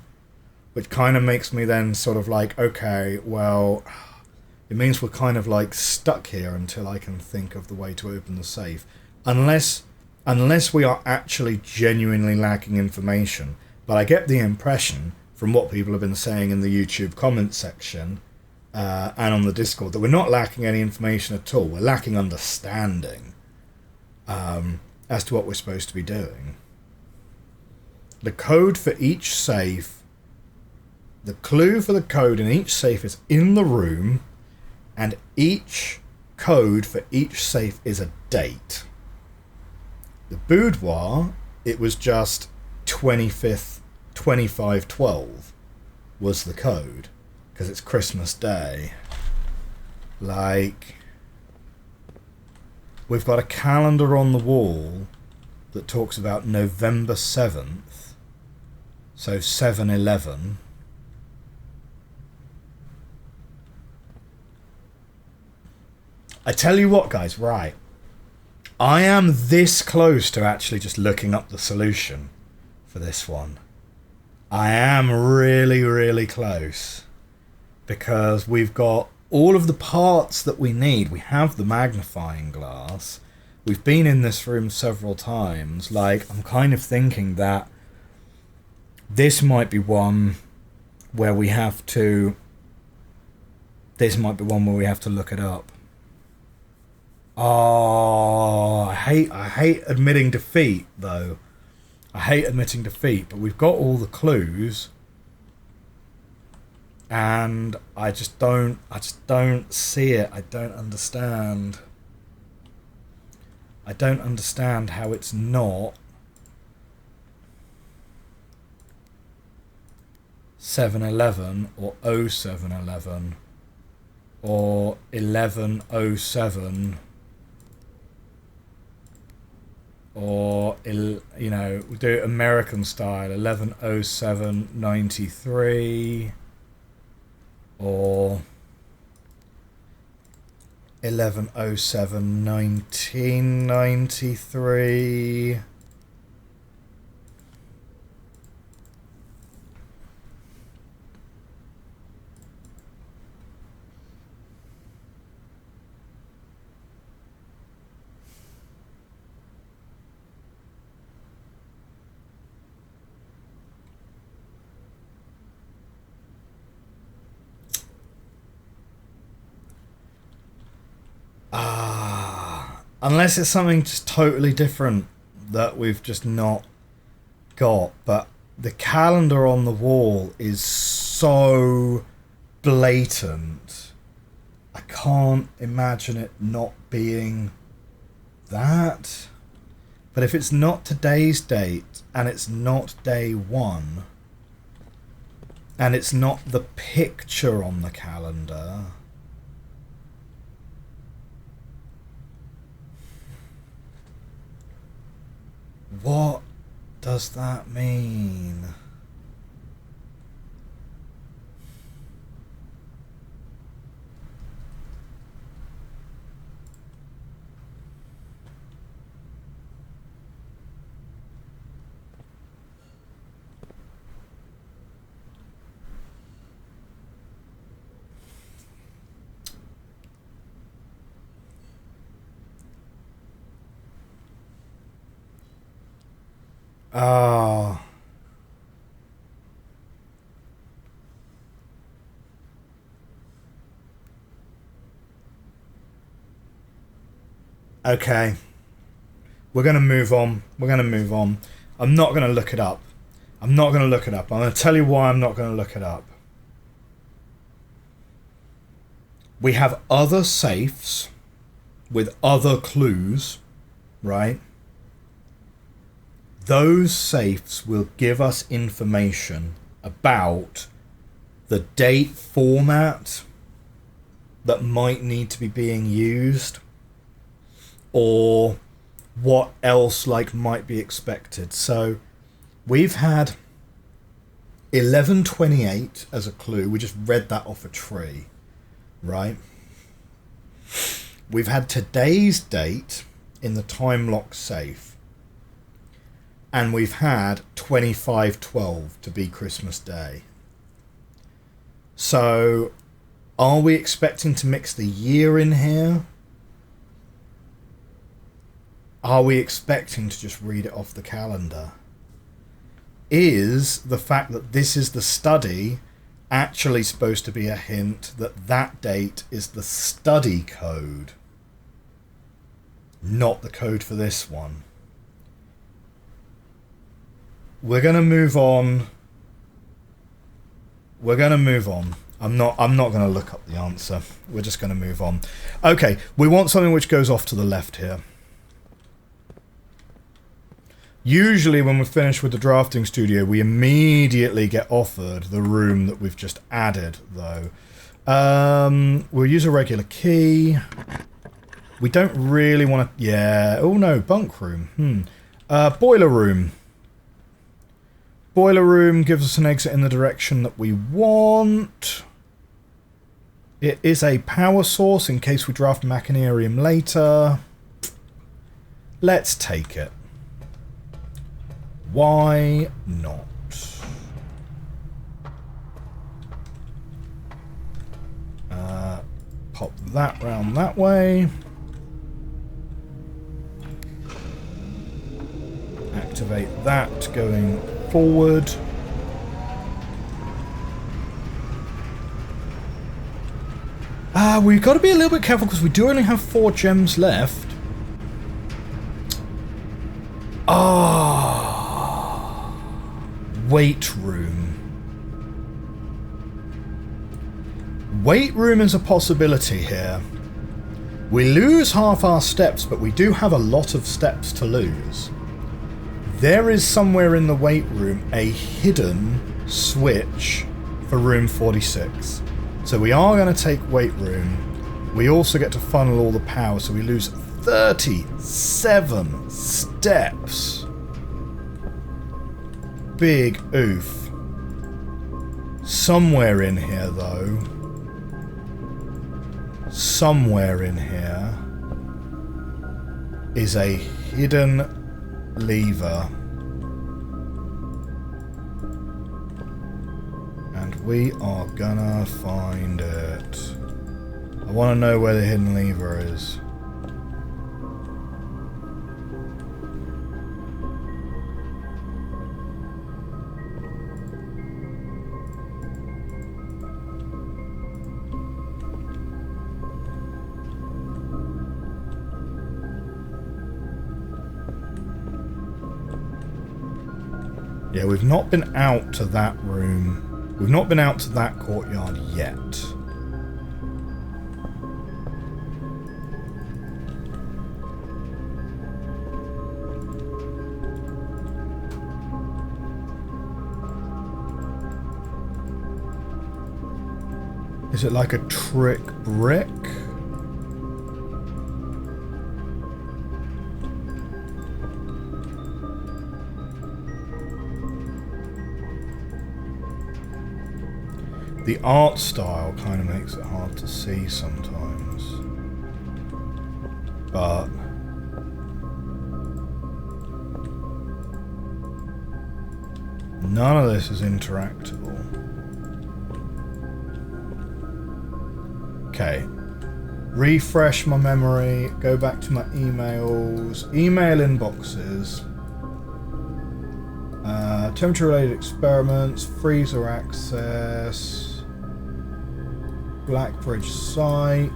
Which kind of makes me then sort of like, okay, well, it means we're kind of like stuck here until I can think of the way to open the safe. Unless we are actually genuinely lacking information. But I get the impression from what people have been saying in the YouTube comments section and on the Discord that we're not lacking any information at all. We're lacking understanding as to what we're supposed to be doing. The code for each safe, the clue for the code in each safe is in the room, and each code for each safe is a date. The boudoir, it was just 25th 2512 was the code, because it's Christmas Day. Like, we've got a calendar on the wall that talks about November 7th, so 7/11. I tell you what, guys, right, I am this close to actually just looking up the solution for this one. I am really, really close, because we've got all of the parts that we need. We have the magnifying glass. We've been in this room several times. Like, I'm kind of thinking that this might be one where we have to... This might be one where we have to look it up. Oh, I hate admitting defeat, though. I hate admitting defeat, but we've got all the clues, and I just don't see it. I don't understand. I don't understand how it's not 7/11 or 07/11 or 11/07. Or, you know, we'll do it American style, 11/07/93. Or 1107 1993. Unless it's something just totally different that we've just not got. But the calendar on the wall is so blatant. I can't imagine it not being that. But if it's not today's date, and it's not day 1, and it's not the picture on the calendar... What does that mean? Oh. Okay. We're going to move on. We're going to move on. I'm not going to look it up. I'm not going to look it up. I'm going to tell you why I'm not going to look it up. We have other safes with other clues, right? Those safes will give us information about the date format that might need to be being used, or what else like might be expected. So we've had 1128 as a clue. We just read that off a tree, right? We've had today's date in the time lock safe. And we've had 2512 to be Christmas Day. So, are we expecting to mix the year in here? Are we expecting to just read it off the calendar? Is the fact that this is the study actually supposed to be a hint that that date is the study code, not the code for this one? We're going to move on. We're going to move on. I'm not going to look up the answer. We're just going to move on. Okay, we want something which goes off to the left here. Usually when we're finished with the drafting studio, we immediately get offered the room that we've just added, though. We'll use a regular key. We don't really want to... Yeah. Oh, no. Bunk room. Boiler room. Boiler room gives us an exit in the direction that we want. It is a power source in case we draft Machinarium later. Let's take it. Why not? Pop that round that way. Activate that going forward. We've got to be a little bit careful because we do only have 4 gems left. Weight room. Weight room is a possibility here. We lose half our steps, but we do have a lot of steps to lose. There is somewhere in the weight room a hidden switch for room 46. So we are going to take weight room. We also get to funnel all the power, so we lose 37 steps. Big oof. Somewhere in here, though. somewhere in here is a hidden lever. And we are gonna find it. I want to know where the hidden lever is. Yeah, we've not been out to that room. We've not been out to that courtyard yet. Is it like a trick brick? The art style kind of makes it hard to see sometimes. But none of this is interactable. Okay. Refresh my memory, go back to my emails, email inboxes. Temperature-related experiments, freezer access, Blackbridge site,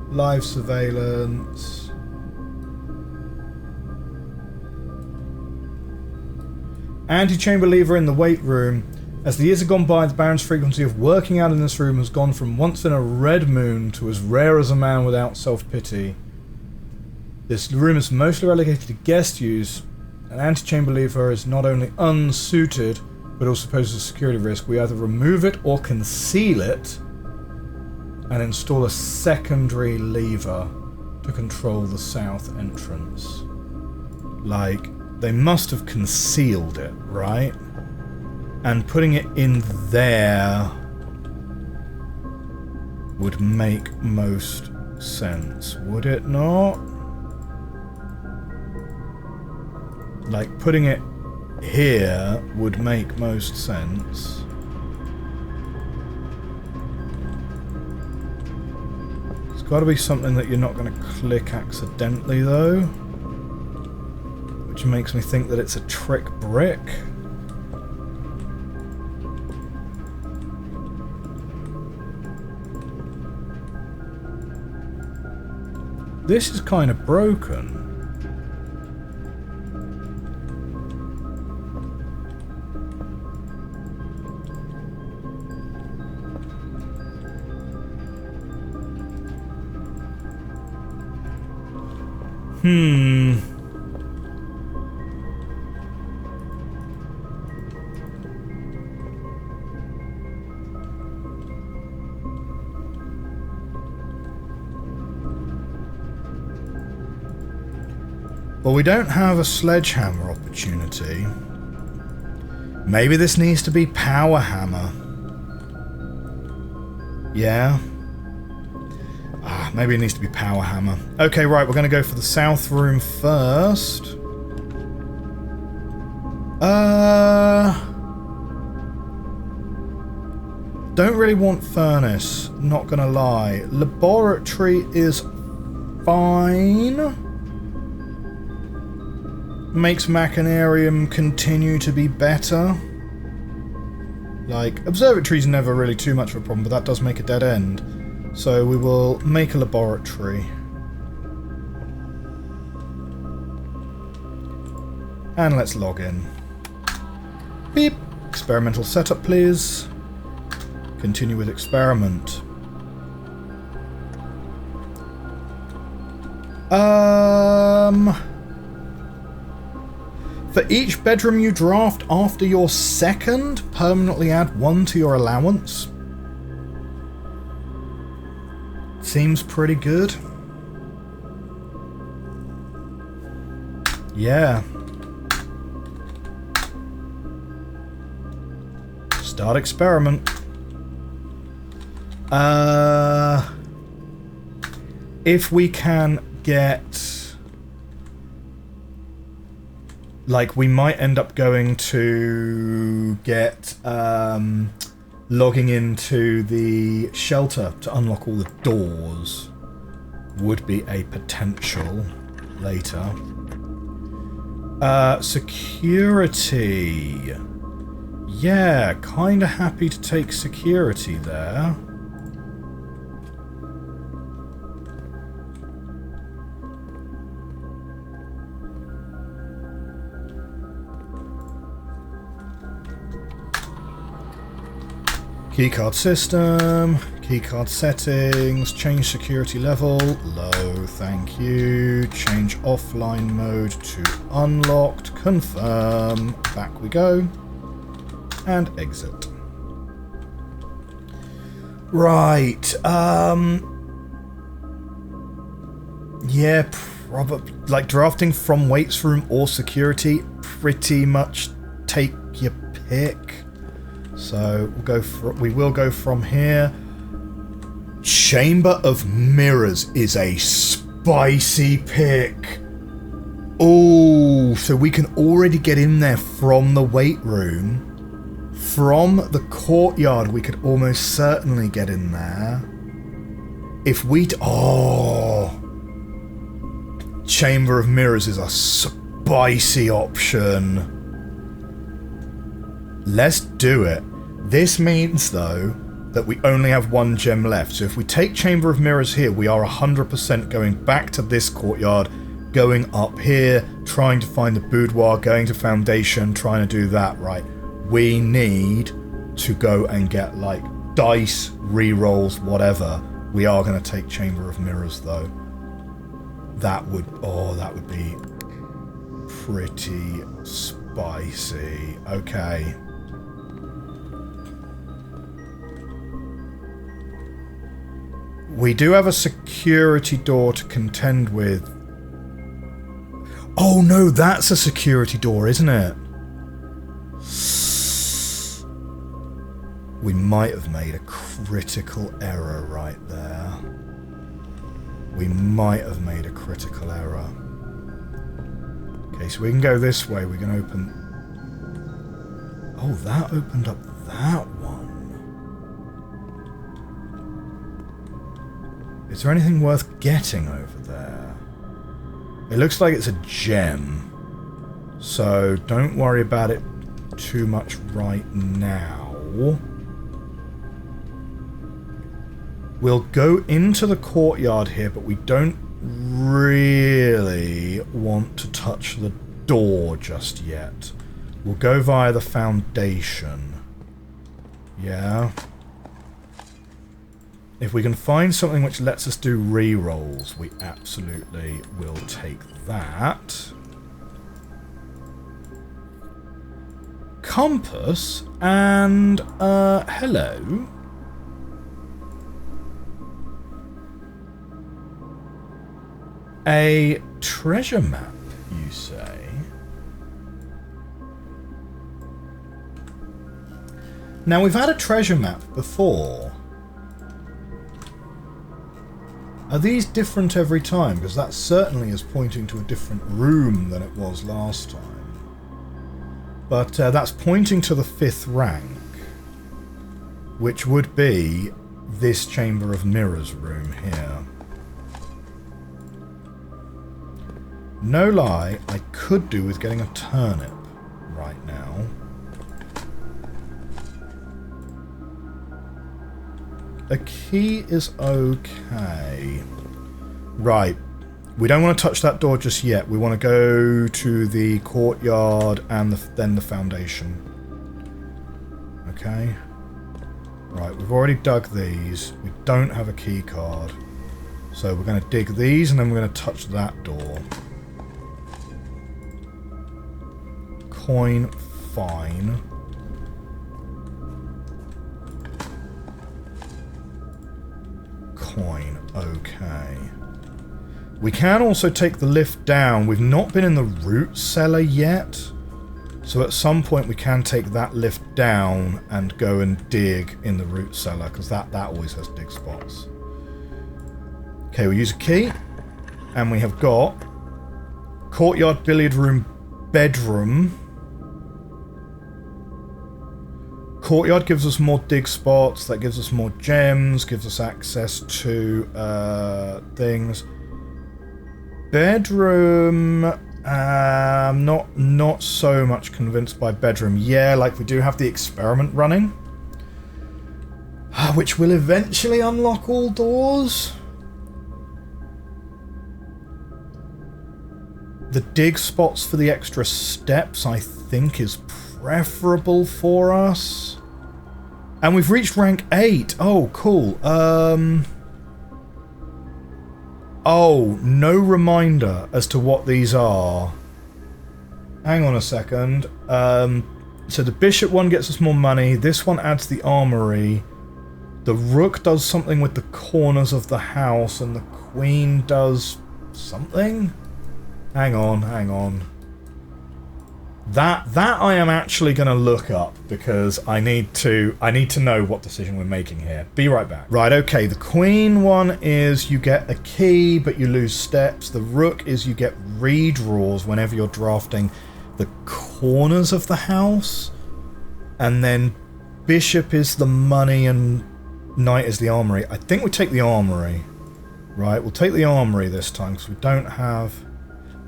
live surveillance, antechamber lever in the weight room. As the years have gone by, the Baron's frequency of working out in this room has gone from once in a red moon to as rare as a man without self-pity. This room is mostly relegated to guest use. An antechamber lever is not only unsuited, but also poses a security risk. We either remove it or conceal it and install a secondary lever to control the south entrance. Like, they must have concealed it, right? And putting it in there would make most sense, would it not? Like, putting it here would make most sense. It's got to be something that you're not going to click accidentally, though. Which makes me think that it's a trick brick. This is kind of broken. Well, we don't have a sledgehammer opportunity. Maybe this needs to be power hammer. Yeah. Maybe it needs to be power hammer. Okay, right, we're going to go for the south room first. Don't really want furnace, not going to lie. Laboratory is fine. Makes Machinarium continue to be better. Like, observatory's never really too much of a problem, but that does make a dead end. So we will make a laboratory. And let's log in. Beep. Experimental setup, please. Continue with experiment. For each bedroom you draft after your second, permanently add 1 to your allowance. Seems pretty good. Yeah. Start experiment. If we can get... Like, we might end up going to get... logging into the shelter to unlock all the doors. Would be a potential later. Security. Yeah, kinda happy to take security there. Keycard system, keycard settings, change security level, low, thank you, change offline mode to unlocked, confirm, back we go, and exit. Right, yeah, probably, like drafting from weights room or security, pretty much take your pick. So we will go from here. Chamber of Mirrors is a spicy pick. Oh, so we can already get in there from the weight room. From the courtyard, we could almost certainly get in there. If we... Oh! Chamber of Mirrors is a spicy option. Let's do it. This means, though, that we only have one gem left. So if we take Chamber of Mirrors here, we are 100% going back to this courtyard, going up here, trying to find the boudoir, going to Foundation, trying to do that, right? We need to go and get, like, dice, rerolls, whatever. We are going to take Chamber of Mirrors, though. That would be pretty spicy. Okay. We do have a security door to contend with. Oh no, that's a security door, isn't it? We might have made a critical error right there. We might have made a critical error. Okay, so we can go this way. We can open... Oh, that opened up that one. Is there anything worth getting over there? It looks like it's a gem. So don't worry about it too much right now. We'll go into the courtyard here, but we don't really want to touch the door just yet. We'll go via the Foundation. Yeah. If we can find something which lets us do re-rolls, we absolutely will take that. Compass and, hello. A treasure map, you say? Now, we've had a treasure map before. Are these different every time? Because that certainly is pointing to a different room than it was last time. But that's pointing to the 5th rank, which would be this Chamber of Mirrors room here. No lie, I could do with getting a turnip right now. A key is okay. Right. We don't want to touch that door just yet. We want to go to the courtyard and then the Foundation. Okay. Right, we've already dug these. We don't have a key card. So we're going to dig these and then we're going to touch that door. Coin, fine. Coin, okay. We can also take the lift down. We've not been in the root cellar yet. So at some point we can take that lift down and go and dig in the root cellar, because that always has dig spots. Okay, we'll use a key. And we have got courtyard, billiard room, bedroom. Courtyard gives us more dig spots. That gives us more gems. Gives us access to things. Bedroom... not so much convinced by bedroom. Yeah, like we do have the experiment running, which will eventually unlock all doors. The dig spots for the extra steps, I think, is preferable for us. And we've reached rank 8. Oh, cool. Oh, no reminder as to what these are. Hang on a second. So the bishop one gets us more money. This one adds the armory. The rook does something with the corners of the house, and the queen does something? Hang on. That I am actually going to look up, because I need to know what decision we're making here. Be right back. Right, okay, the queen one is you get a key, but you lose steps. The rook is you get redraws whenever you're drafting the corners of the house. And then bishop is the money and knight is the armory. I think we take the armory. Right, we'll take the armory this time, because we don't have...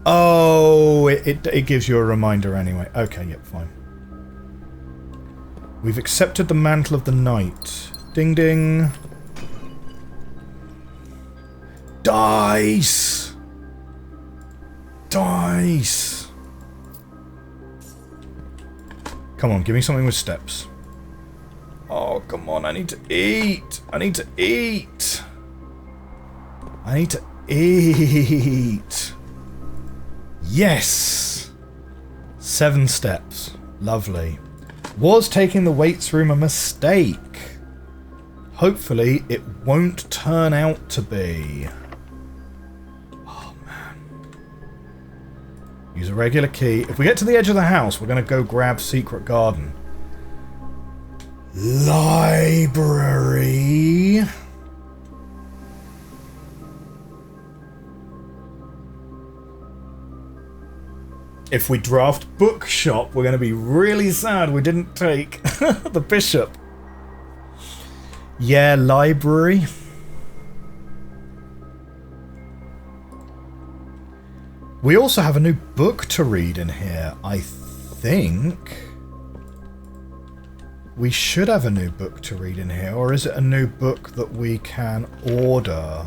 Oh, it gives you a reminder anyway. Okay, yep, fine. We've accepted the mantle of the knight. Ding ding. Dice! Dice! Come on, give me something with steps. Oh, come on, I need to eat! I need to eat! I need to eat! Yes! 7 steps. Lovely. Was taking the weights room a mistake? Hopefully it won't turn out to be. Oh, man. Use a regular key. If we get to the edge of the house, we're going to go grab Secret Garden. Library. If we draft bookshop, we're going to be really sad we didn't take the bishop. Yeah, library. We also have a new book to read in here. I think we should have a new book to read in here. Or is it a new book that we can order?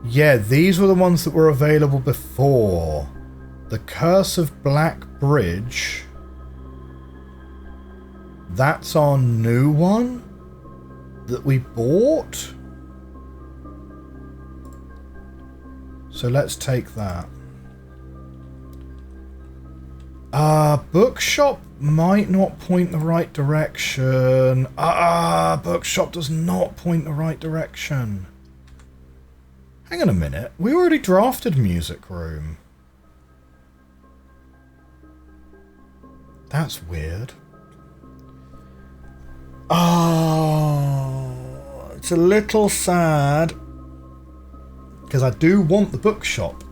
Yeah, these were the ones that were available before. The Curse of Black Bridge. That's our new one that we bought. So let's take that. Bookshop might not point the right direction. Bookshop does not point the right direction. Hang on a minute. We already drafted music room. That's weird. Oh, it's a little sad. Because I do want the bookshop.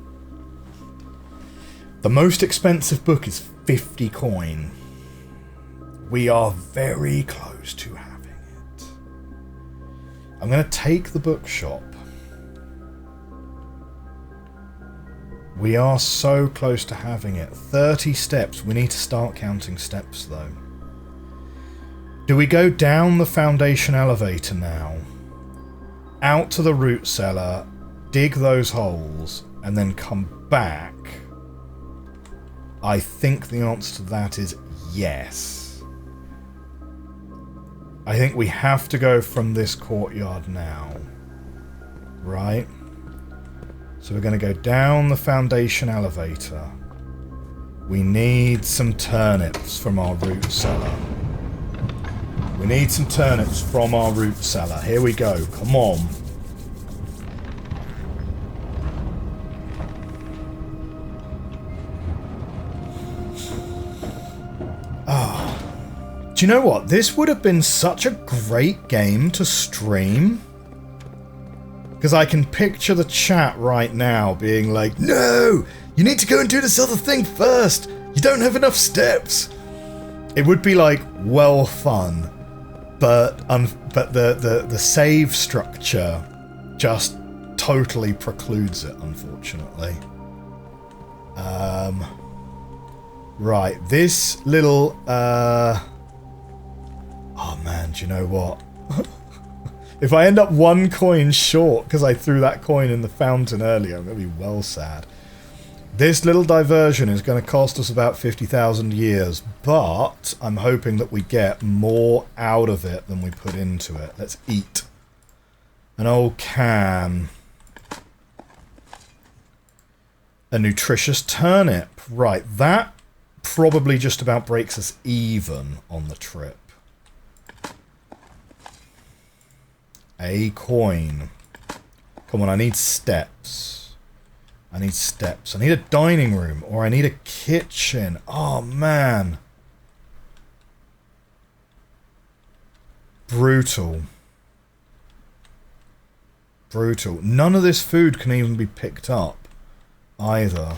The most expensive book is 50 coin. We are very close to having it. I'm going to take the bookshop. We are so close to having it. 30 steps. We need to start counting steps, though. Do we go down the foundation elevator now? Out to the root cellar, dig those holes, and then come back? I think the answer to that is yes. I think we have to go from this courtyard now. Right? So we're going to go down the foundation elevator. We need some turnips from our root cellar. We We need some turnips from our root cellar. Here we go. Come on. Do you know what? This would have been such a great game to stream. Because I can picture the chat right now being like, no! You need to go and do this other thing first! You don't have enough steps! It would be like, well fun. But the save structure just totally precludes it, unfortunately. Right, this little... Oh man, do you know what? If I end up 1 coin short because I threw that coin in the fountain earlier, I'm going to be well sad. This little diversion is going to cost us about 50,000 years, but I'm hoping that we get more out of it than we put into it. Let's eat. An old can. A nutritious turnip. Right, that probably just about breaks us even on the trip. A coin. Come on, I need steps. I need steps. I need a dining room, or I need a kitchen. Oh, man. Brutal. Brutal. None of this food can even be picked up, either.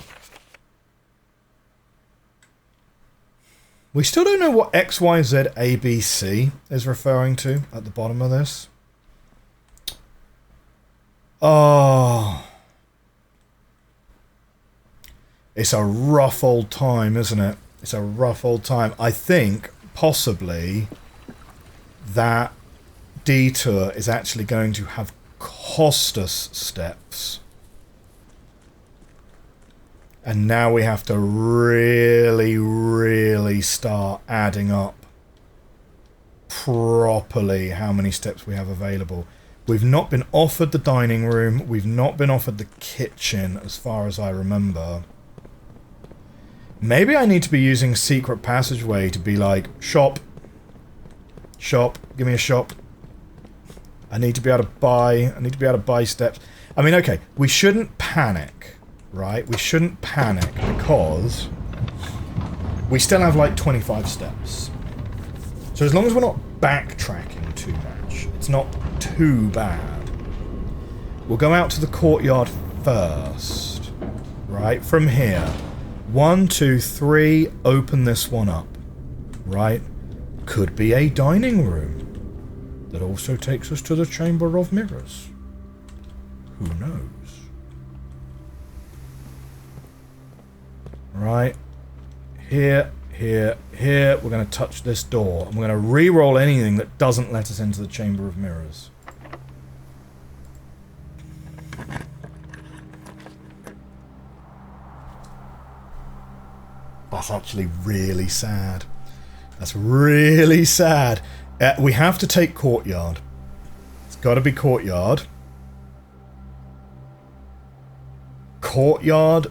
We still don't know what XYZ ABC is referring to at the bottom of this. Oh. It's a rough old time, isn't it? It's a rough old time. I think, possibly, that detour is actually going to have cost us steps. And now we have to really, really start adding up properly how many steps we have available. We've not been offered the dining room. We've not been offered the kitchen, as far as I remember. Maybe I need to be using secret passageway to be like, shop. Shop. Give me a shop. I need to be able to buy. I need to be able to buy steps. I mean, okay, we shouldn't panic, right? We shouldn't panic because we still have like 25 steps. So as long as we're not backtracking too much, it's not too bad. We'll go out to the courtyard first, right? From here. 1, 2, 3, open this one up, right? Could be a dining room that also takes us to the Chamber of Mirrors. Who knows? Right. Here, here, here. We're going to touch this door. And we're going to re-roll anything that doesn't let us into the Chamber of Mirrors. That's actually really sad. That's really sad. We have to take courtyard. It's got to be courtyard. Courtyard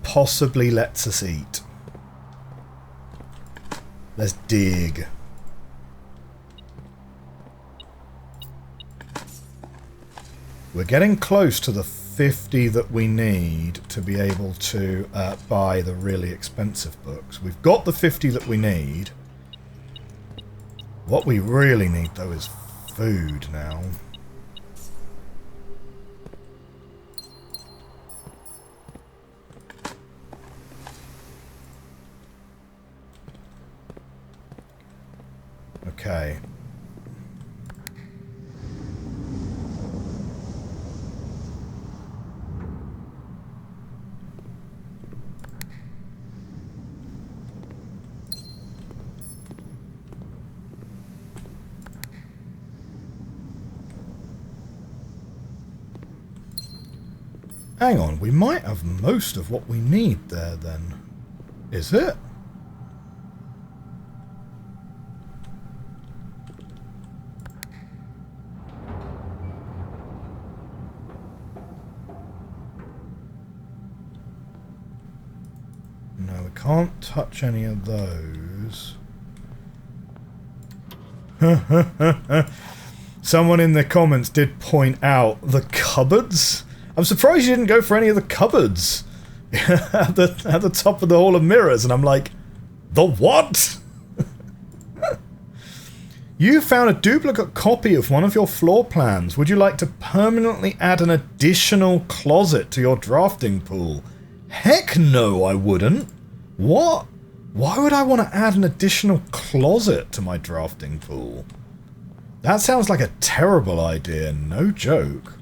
possibly lets us eat. Let's dig. We're getting close to the 50 that we need to be able to buy the really expensive books. We've got the 50 that we need. What we really need, though, is food now. Okay. Hang on, we might have most of what we need there then. Is it? No, we can't touch any of those. Someone in the comments did point out the cupboards. I'm surprised you didn't go for any of the cupboards at the top of the Hall of Mirrors, and I'm like, the what? You found a duplicate copy of one of your floor plans. Would you like to permanently add an additional closet to your drafting pool? Heck no, I wouldn't. What? Why would I want to add an additional closet to my drafting pool? That sounds like a terrible idea, no joke.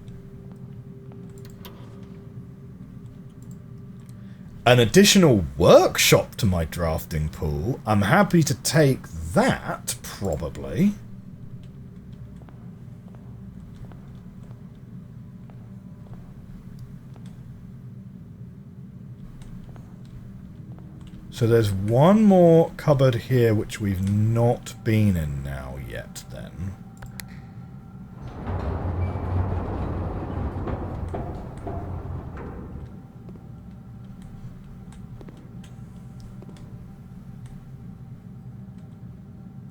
An additional workshop to my drafting pool? I'm happy to take that, probably. So there's one more cupboard here which we've not been in now yet, then.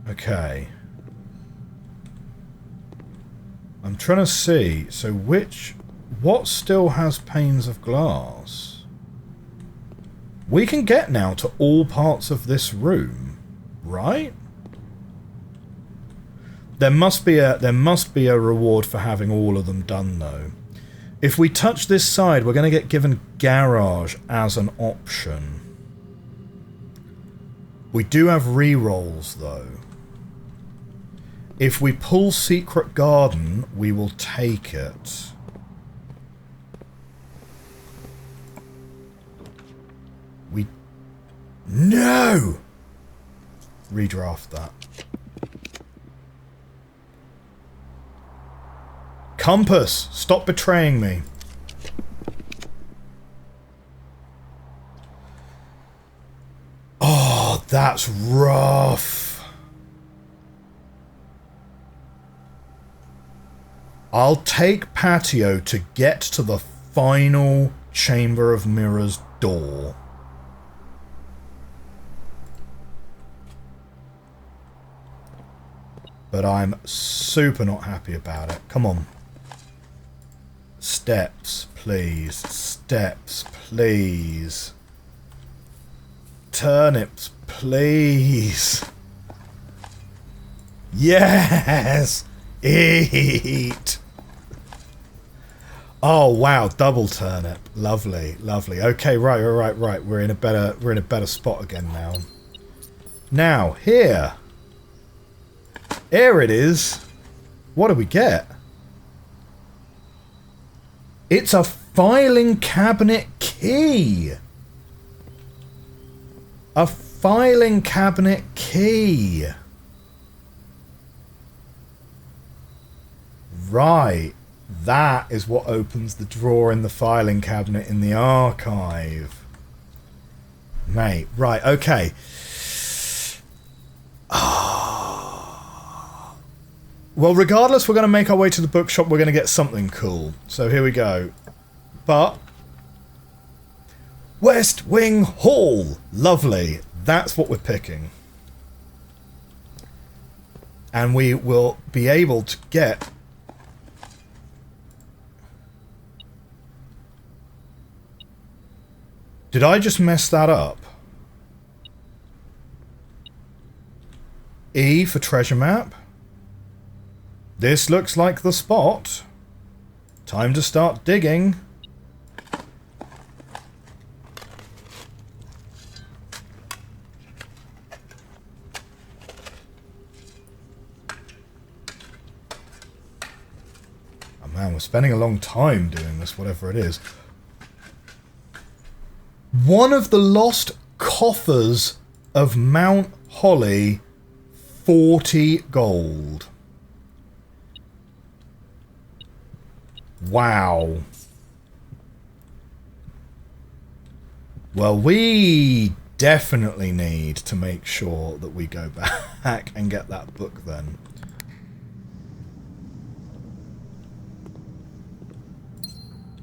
Okay. I'm trying to see, so what still has panes of glass? We can get now to all parts of this room, right? There must be a reward for having all of them done, though. If we touch this side, we're going to get given garage as an option. We do have rerolls, though. If we pull Secret Garden, we will take it. No! Redraft that. Compass! Stop betraying me. Oh, that's rough. I'll take patio to get to the final Chamber of Mirrors door. But I'm super not happy about it. Come on. Steps, please. Steps, please. Turnips, please. Yes! Eat! Oh wow, double turnip. Lovely, lovely. Okay, right. We're in a better spot again now. Now, here. Here it is. What do we get? It's a filing cabinet key. A filing cabinet key. Right. That is what opens the drawer in the filing cabinet in the archive. Mate, right, okay. Well, regardless, we're going to make our way to the bookshop. We're going to get something cool. So here we go. But West Wing Hall. Lovely. That's what we're picking. And we will be able to get... Did I just mess that up? E for treasure map. This looks like the spot. Time to start digging. Oh man, we're spending a long time doing this, whatever it is. One of the lost coffers of Mount Holly, 40 gold. Wow. Well, we definitely need to make sure that we go back and get that book then.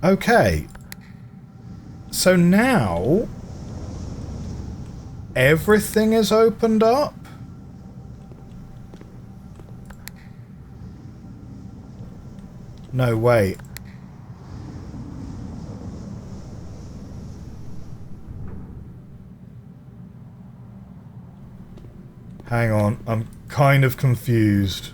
Okay. So now everything is opened up. No, wait. Hang on, I'm kind of confused.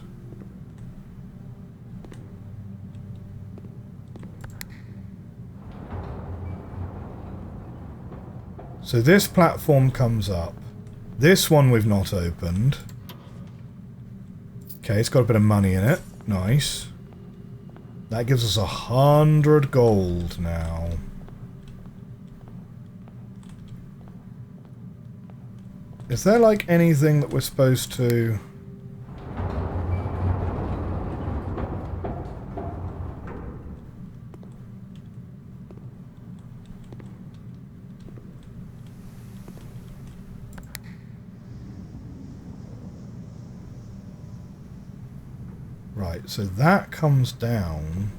So this platform comes up. This one we've not opened. Okay, it's got a bit of money in it. Nice. That gives us 100 gold now. Is there like anything that we're supposed to... Right, so that comes down.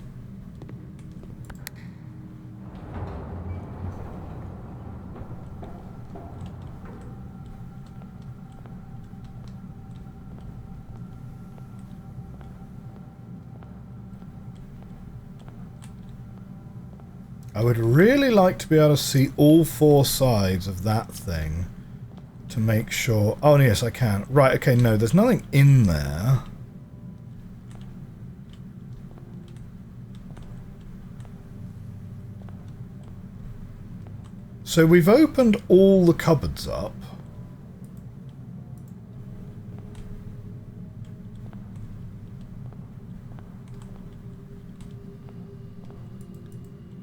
I would really like to be able to see all four sides of that thing to make sure... Oh, yes, I can. Right, okay, no, there's nothing in there. So we've opened all the cupboards up.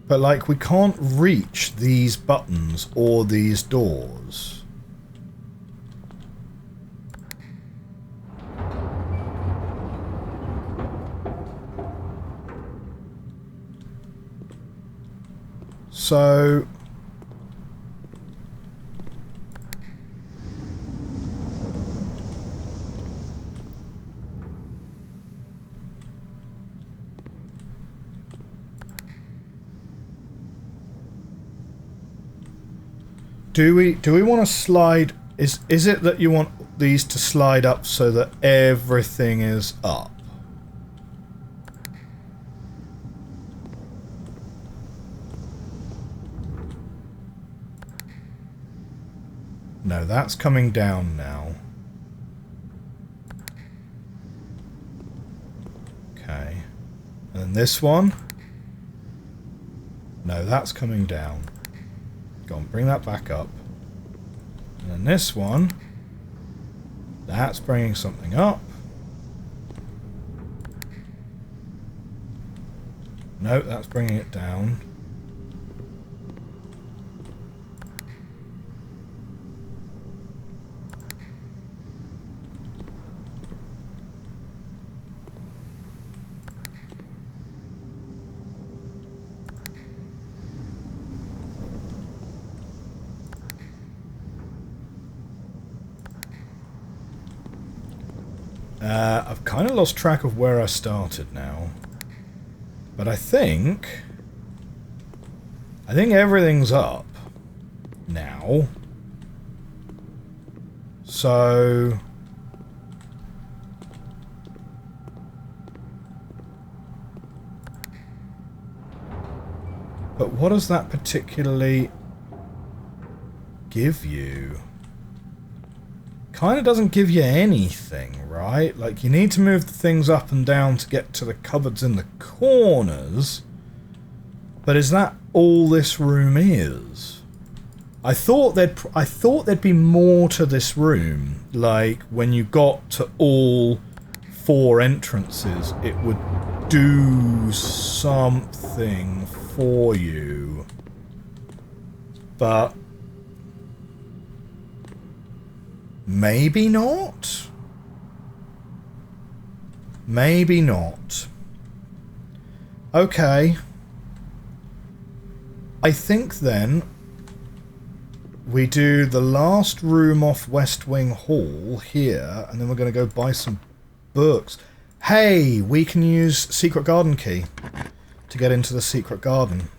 But, like, we can't reach these buttons or these doors. So... Do we want to slide... Is it that you want these to slide up so that everything is up? No, that's coming down now. Okay. And then this one? No, that's coming down. Go on, bring that back up. And then this one, that's bringing something up. No, that's bringing it down. I've kind of lost track of where I started now. But I think everything's up now. So... But what does that particularly give you? Kind of doesn't give you anything, right? Like, you need to move the things up and down to get to the cupboards in the corners. But is that all this room is? I thought there'd be more to this room. Like, when you got to all four entrances, it would do something for you. But maybe not? Maybe not. Okay. I think then we do the last room off West Wing Hall here, and then we're going to go buy some books. Hey, we can use Secret Garden Key to get into the Secret Garden.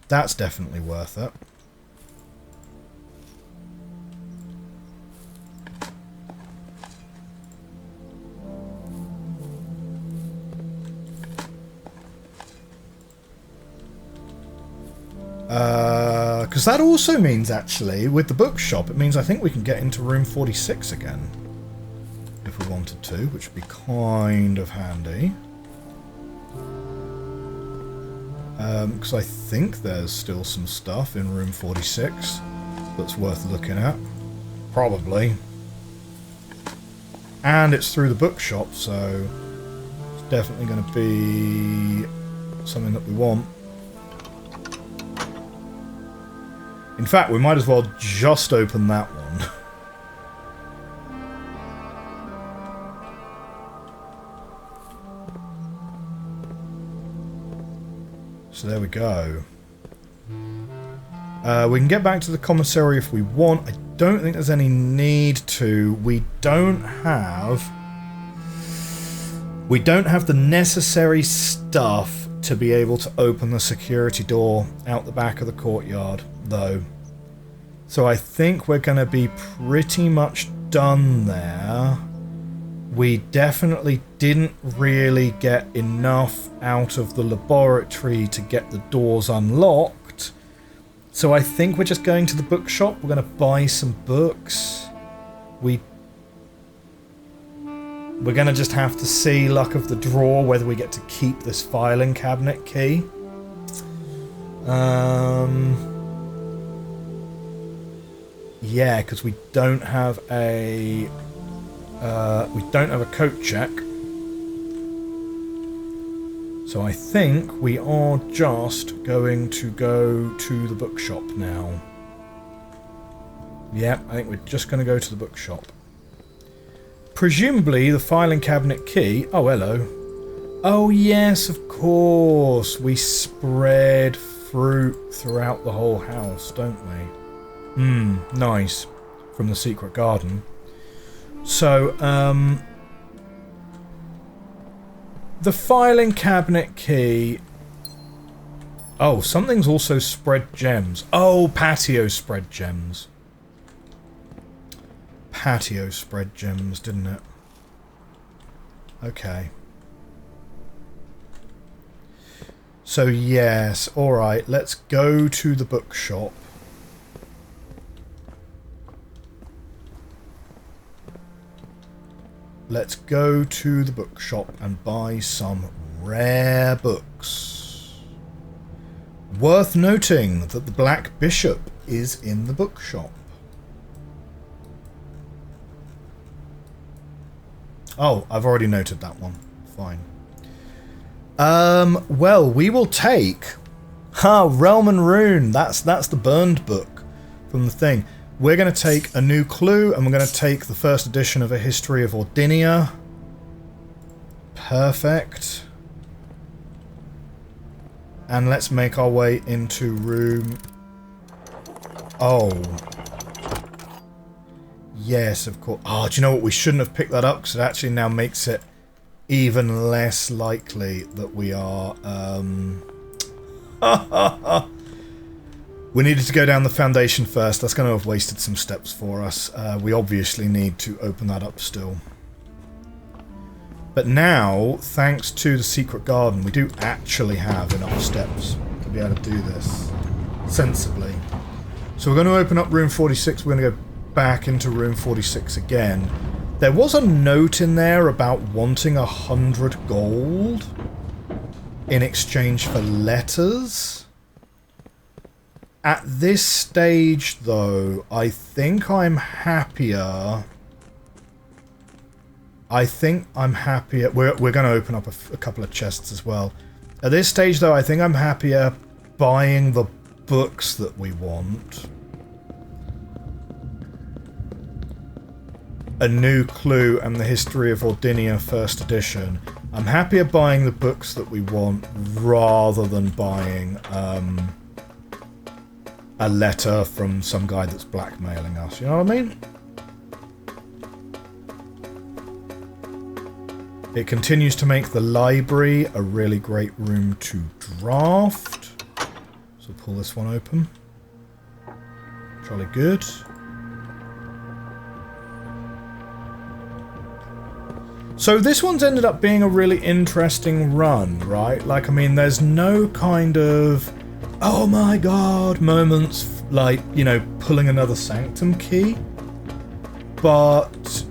That's definitely worth it. Because that also means, actually, with the bookshop, it means I think we can get into room 46 again. If we wanted to, which would be kind of handy. Because I think there's still some stuff in room 46 that's worth looking at. Probably. And it's through the bookshop, so it's definitely going to be something that we want. In fact, we might as well just open that one. So there we go. We can get back to the commissary if we want. I don't think there's any need to. We don't have the necessary stuff to be able to open the security door out the back of the courtyard, though. So I think we're going to be pretty much done there. We definitely didn't really get enough out of the laboratory to get the doors unlocked. So I think we're just going to the bookshop. We're going to buy some books. We're going to just have to see, luck of the draw, whether we get to keep this filing cabinet key. Yeah, because we don't have a coat check. So I think we are just going to go to the bookshop now. Yeah, I think we're just going to go to the bookshop. Presumably the filing cabinet key... Oh, hello. Oh, yes, of course. We spread fruit throughout the whole house, don't we? Nice. From the secret garden. So, the filing cabinet key... Oh, something's also spread gems. Oh, patio spread gems. Patio spread gems, didn't it? Okay. So, yes. Alright, let's go to the bookshop. Let's go to the bookshop and buy some rare books. Worth noting that the Black Bishop is in the bookshop. Oh, I've already noted that one. Fine. Well, we will take... Realm and Rune. That's the burned book from the thing. We're going to take a new clue, and we're going to take the first edition of A History of Ordinia. Perfect. And let's make our way into room... Oh. Yes, of course. Oh, do you know what? We shouldn't have picked that up, because it actually now makes it even less likely that we are... We needed to go down the foundation first. That's going to have wasted some steps for us. We obviously need to open that up still. But now, thanks to the secret garden, we do actually have enough steps to be able to do this sensibly. So we're going to open up room 46. We're going to go back into room 46 again. There was a note in there about wanting 100 gold in exchange for letters. At this stage, though, I think I'm happier. We're going to open up a couple of chests as well. At this stage, though, I think I'm happier buying the books that we want. A New Clue and the History of Ordinia First Edition. I'm happier buying the books that we want rather than buying... a letter from some guy that's blackmailing us, you know what I mean? It continues to make the library a really great room to draft. So pull this one open. Jolly good. So this one's ended up being a really interesting run, right? Like, I mean, there's no kind of oh my god, moments like, you know, pulling another sanctum key. But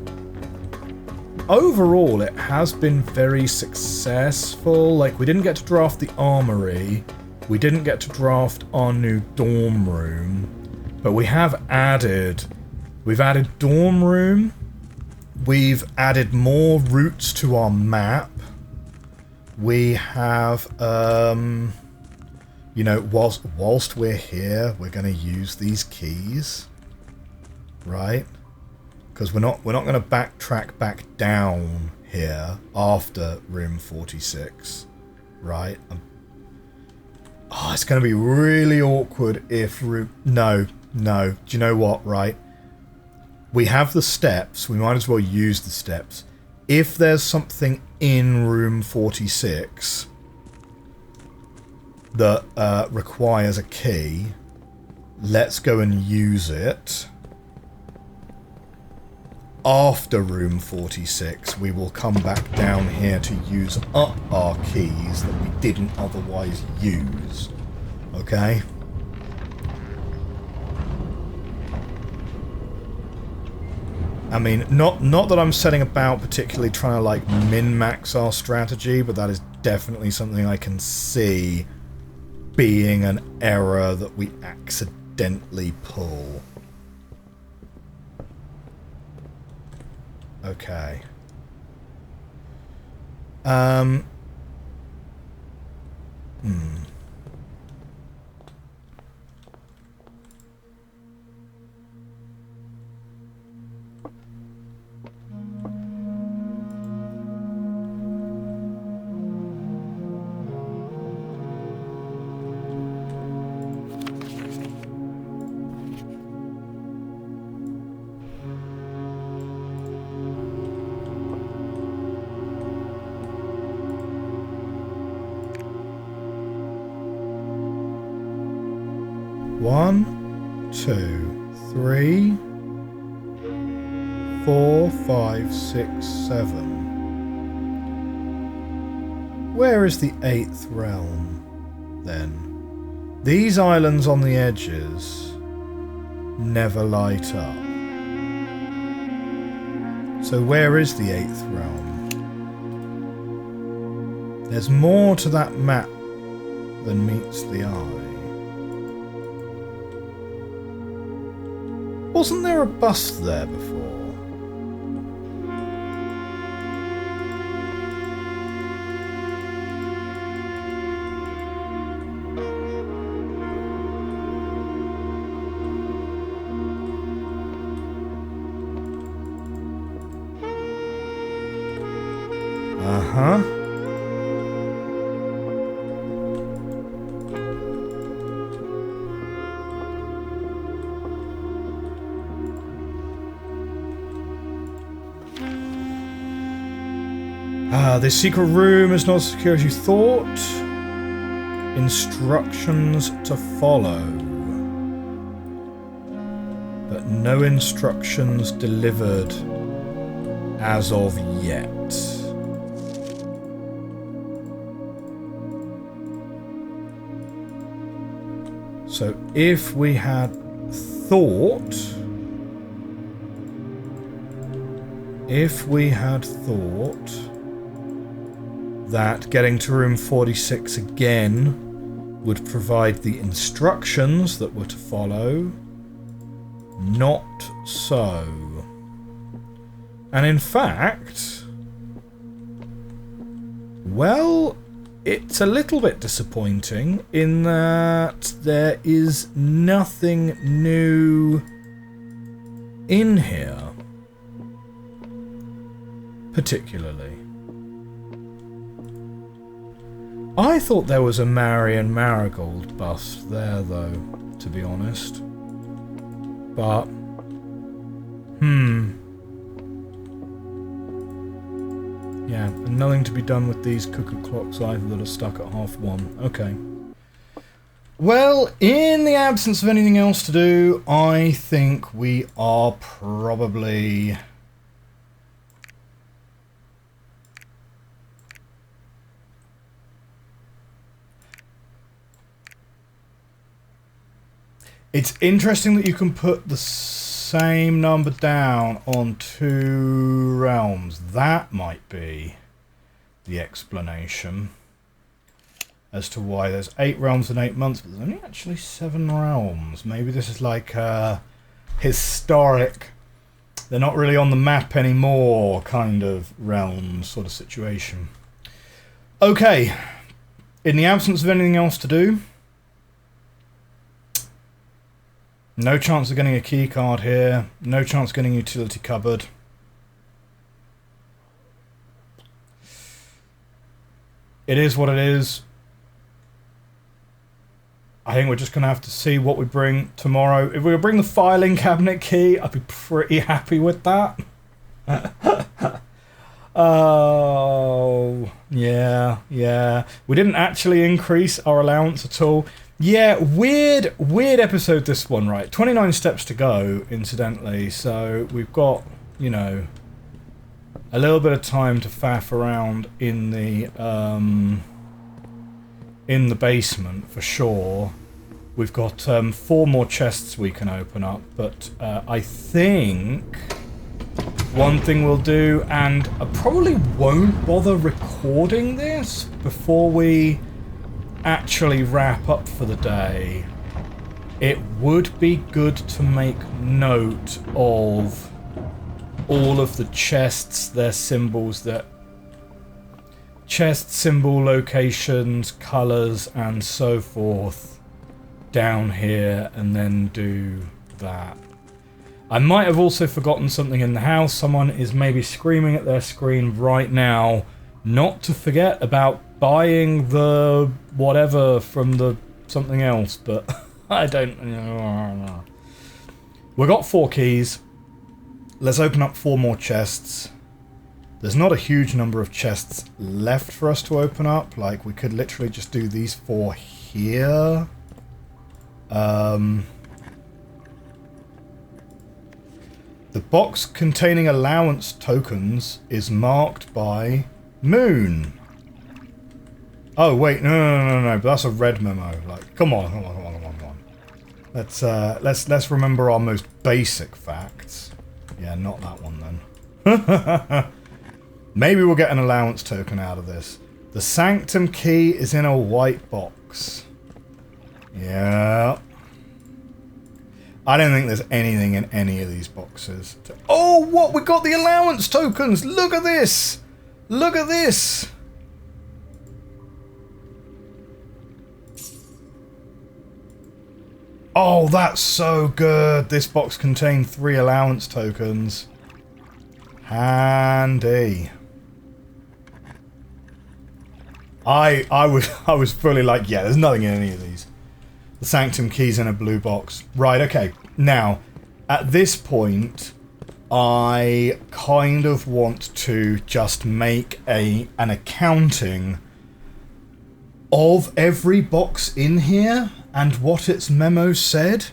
overall, it has been very successful. Like, we didn't get to draft the armory. We didn't get to draft our new dorm room. But we have added... We've added dorm room. We've added more routes to our map. We have, you know, whilst we're here, we're going to use these keys, right? Because we're not going to backtrack back down here after room 46, right? Oh, it's going to be really awkward if room... No. Do you know what, right? We have the steps. We might as well use the steps. If there's something in room 46 that requires a key, let's go and use it. After room 46, we will come back down here to use up our keys that we didn't otherwise use. Okay? I mean, not that I'm setting about particularly trying to, like, min-max our strategy, but that is definitely something I can see being an error that we accidentally pull. Okay. One, two, three, 4, 5, 6, 7. Where is the 8th realm, then? These islands on the edges never light up. So where is the 8th realm? There's more to that map than meets the eye. Wasn't there a bust there before? Uh-huh. This secret room is not as secure as you thought. Instructions to follow. But no instructions delivered as of yet. So if we had thought that getting to room 46 again would provide the instructions that were to follow, not so. And in fact, well, it's a little bit disappointing in that there is nothing new in here, particularly. I thought there was a Marion Marigold bust there, though, to be honest. But, yeah, and nothing to be done with these cuckoo clocks either that are stuck at 1:30. Okay. Well, in the absence of anything else to do, I think we are probably... It's interesting that you can put the same number down on 2 realms. That might be the explanation as to why there's 8 realms in 8 months, but there's only actually 7 realms. Maybe this is like a historic, they're not really on the map anymore kind of realm sort of situation. Okay, in the absence of anything else to do, no chance of getting a key card here, no chance of getting a utility cupboard. It is what it is. I think we're just going to have to see what we bring tomorrow. If we bring the filing cabinet key, I'd be pretty happy with that. Oh, yeah. We didn't actually increase our allowance at all. Yeah, weird episode this one, right? 29 steps to go, incidentally. So we've got, you know, a little bit of time to faff around in the basement for sure. We've got 4 more chests we can open up, but I think one thing we'll do, and I probably won't bother recording this before we actually wrap up for the day. It would be good to make note of all of the chests, their symbols, that chest symbol locations, colours and so forth down here, and then do that. I might have also forgotten something in the house. Someone is maybe screaming at their screen right now not to forget about buying the whatever from the something else, but I don't know. We've got 4 keys. Let's open up 4 more chests. There's not a huge number of chests left for us to open up. Like, we could literally just do these 4 here. The box containing allowance tokens is marked by moon. Oh wait, no, but that's a red memo. Like, come on. Let's remember our most basic facts. Yeah, not that one then. Maybe we'll get an allowance token out of this. The sanctum key is in a white box. Yeah. I don't think there's anything in any of these boxes. Oh, what? We got the allowance tokens! Look at this! Look at this! Oh, that's so good! This box contained 3 allowance tokens. Handy. I was fully like, yeah, there's nothing in any of these. The sanctum key's in a blue box. Right, okay. Now, at this point, I kind of want to just make an accounting of every box in here and what its memo said.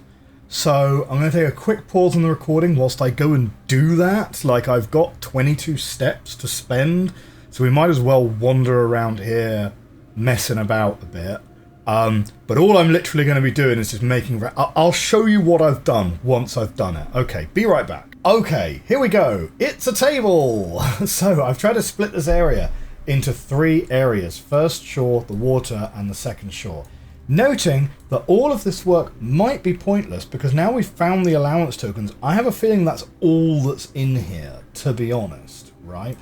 So I'm going to take a quick pause on the recording whilst I go and do that. Like, I've got 22 steps to spend, so we might as well wander around here messing about a bit. But all I'm literally going to be doing is just making... I'll show you what I've done once I've done it. Okay, be right back. Okay, here we go. It's a table. So I've tried to split this area into 3 areas. First shore, the water, and the second shore. Noting that all of this work might be pointless because now we've found the allowance tokens, I have a feeling that's all that's in here, to be honest, right?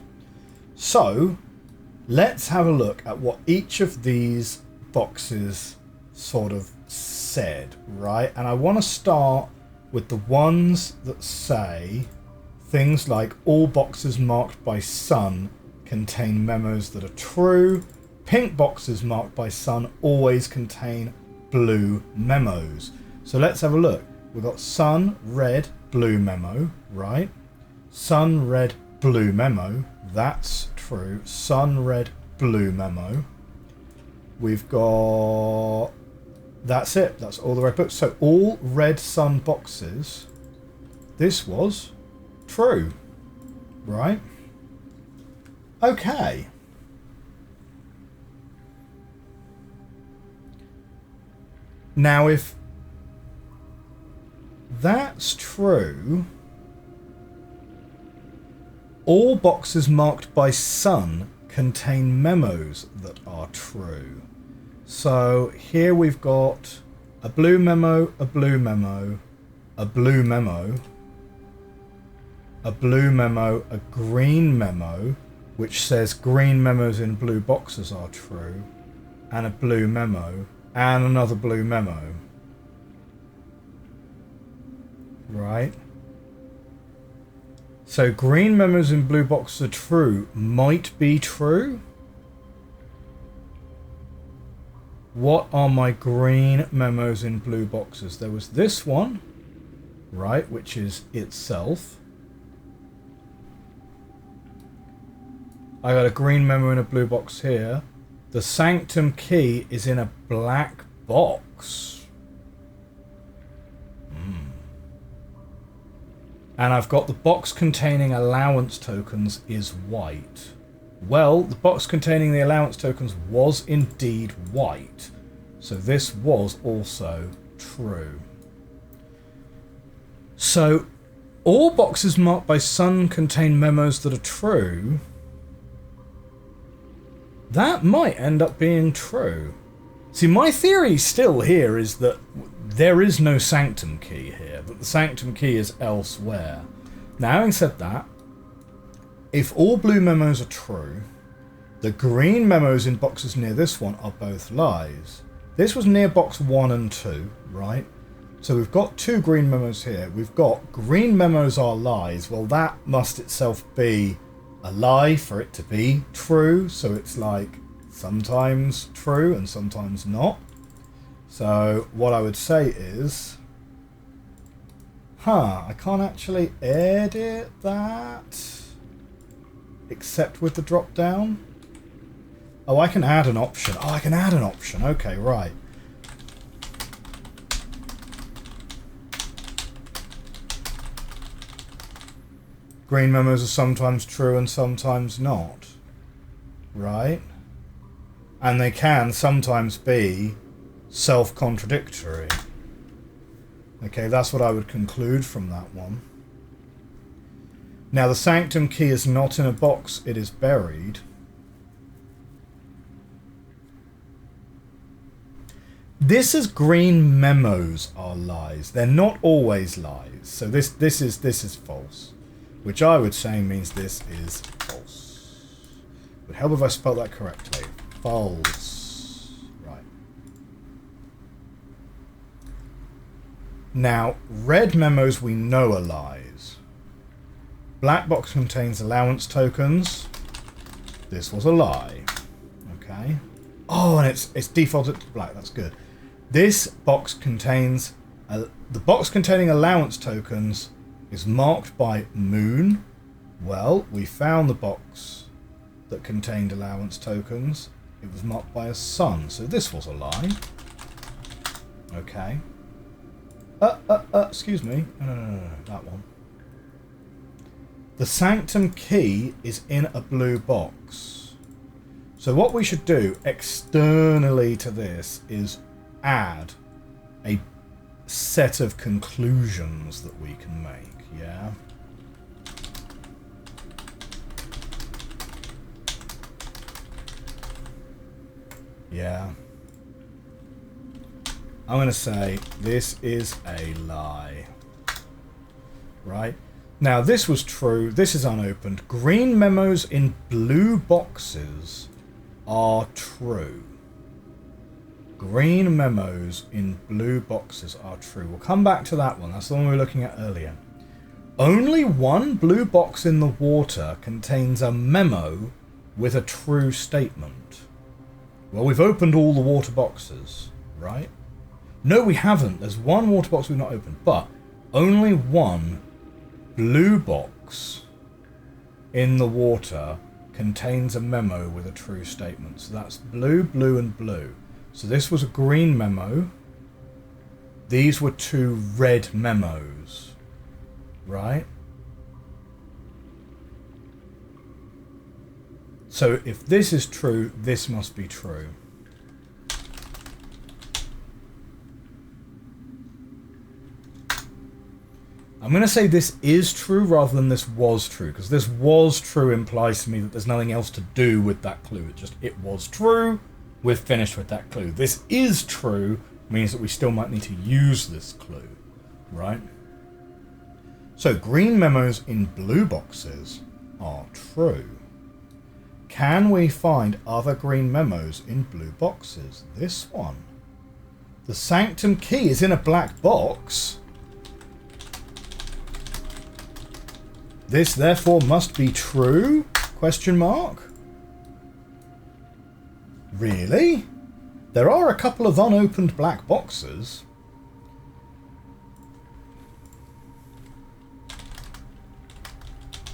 So, let's have a look at what each of these boxes sort of said, right? And I want to start with the ones that say things like all boxes marked by sun contain memos that are true. Pink boxes marked by sun always contain blue memos. So let's have a look. We've got sun, red, blue memo, right? Sun, red, blue memo. That's true. Sun, red, blue memo. We've got... That's it. That's all the red books. So all red sun boxes, this was true, right? Okay. Now, if that's true, all boxes marked by sun contain memos that are true. So here we've got a blue memo, a blue memo, a blue memo, a blue memo, a green memo, which says green memos in blue boxes are true, and a blue memo, and another blue memo. Right? So green memos in blue boxes are true might be true. What are my green memos in blue boxes? There was this one, right, which is itself. I got a green memo in a blue box here. The sanctum key is in a black box. And I've got the box containing allowance tokens is white. Well, the box containing the allowance tokens was indeed white. So this was also true. So all boxes marked by sun contain memos that are true. That might end up being true. See, my theory still here is that there is no sanctum key here, that the sanctum key is elsewhere. Now, having said that, if all blue memos are true, the green memos in boxes near this one are both lies. This was near box 1 and 2, right? So we've got two green memos here. We've got green memos are lies. Well, that must itself be a lie for it to be true. So it's like sometimes true and sometimes not. So what I would say is, I can't actually edit that except with the drop down. Oh, I can add an option. Oh, I can add an option. Okay, right. Green memos are sometimes true and sometimes not. Right? And they can sometimes be self-contradictory. Okay, that's what I would conclude from that one. Now, the sanctum key is not in a box, it is buried. This is green memos are lies. They're not always lies. So this is false. Which I would say means this is false. Would help if I spelled that correctly. False. Right. Now, red memos we know are lies. Black box contains allowance tokens. This was a lie. Okay. Oh, and it's defaulted to black. That's good. This box contains... the box containing allowance tokens is marked by moon. Well, we found the box that contained allowance tokens. It was marked by a sun. So this was a lie. Okay. Excuse me. No, that one. The sanctum key is in a blue box. So what we should do externally to this is add a set of conclusions that we can make, yeah? Yeah. I'm going to say this is a lie. Right? Now, this was true. This is unopened. Green memos in blue boxes are true. Green memos in blue boxes are true. We'll come back to that one. That's the one we were looking at earlier. Only one blue box in the water contains a memo with a true statement. Well, we've opened all the water boxes, right? No, we haven't. There's one water box we've not opened, but only one blue box in the water contains a memo with a true statement. So that's blue, blue, and blue. So this was a green memo. These were two red memos, right? So if this is true, this must be true. I'm going to say this is true rather than this was true, because this was true implies to me that there's nothing else to do with that clue. It was true, we're finished with that clue. This is true means that we still might need to use this clue, right? So green memos in blue boxes are true. Can we find other green memos in blue boxes? This one. The sanctum key is in a black box. This therefore must be true? Question mark. Really? There are a couple of unopened black boxes.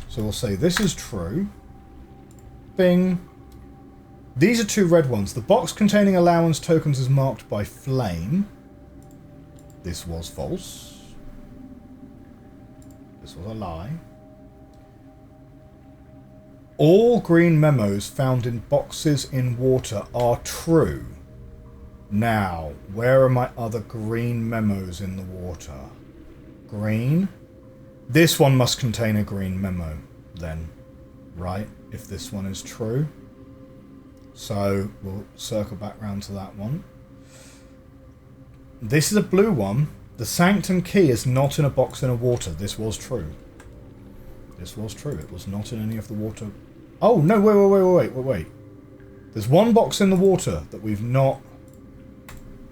So we'll say this is true. Bing. These are two red ones. The box containing allowance tokens is marked by flame. This was false. This was a lie. All green memos found in boxes in water are true. Now, where are my other green memos in the water? Green. This one must contain a green memo, then, right? If this one is true. So, we'll circle back round to that one. This is a blue one. The sanctum key is not in a box in a water. This was true. This was true. It was not in any of the water. Oh, no, wait. There's one box in the water that we've not...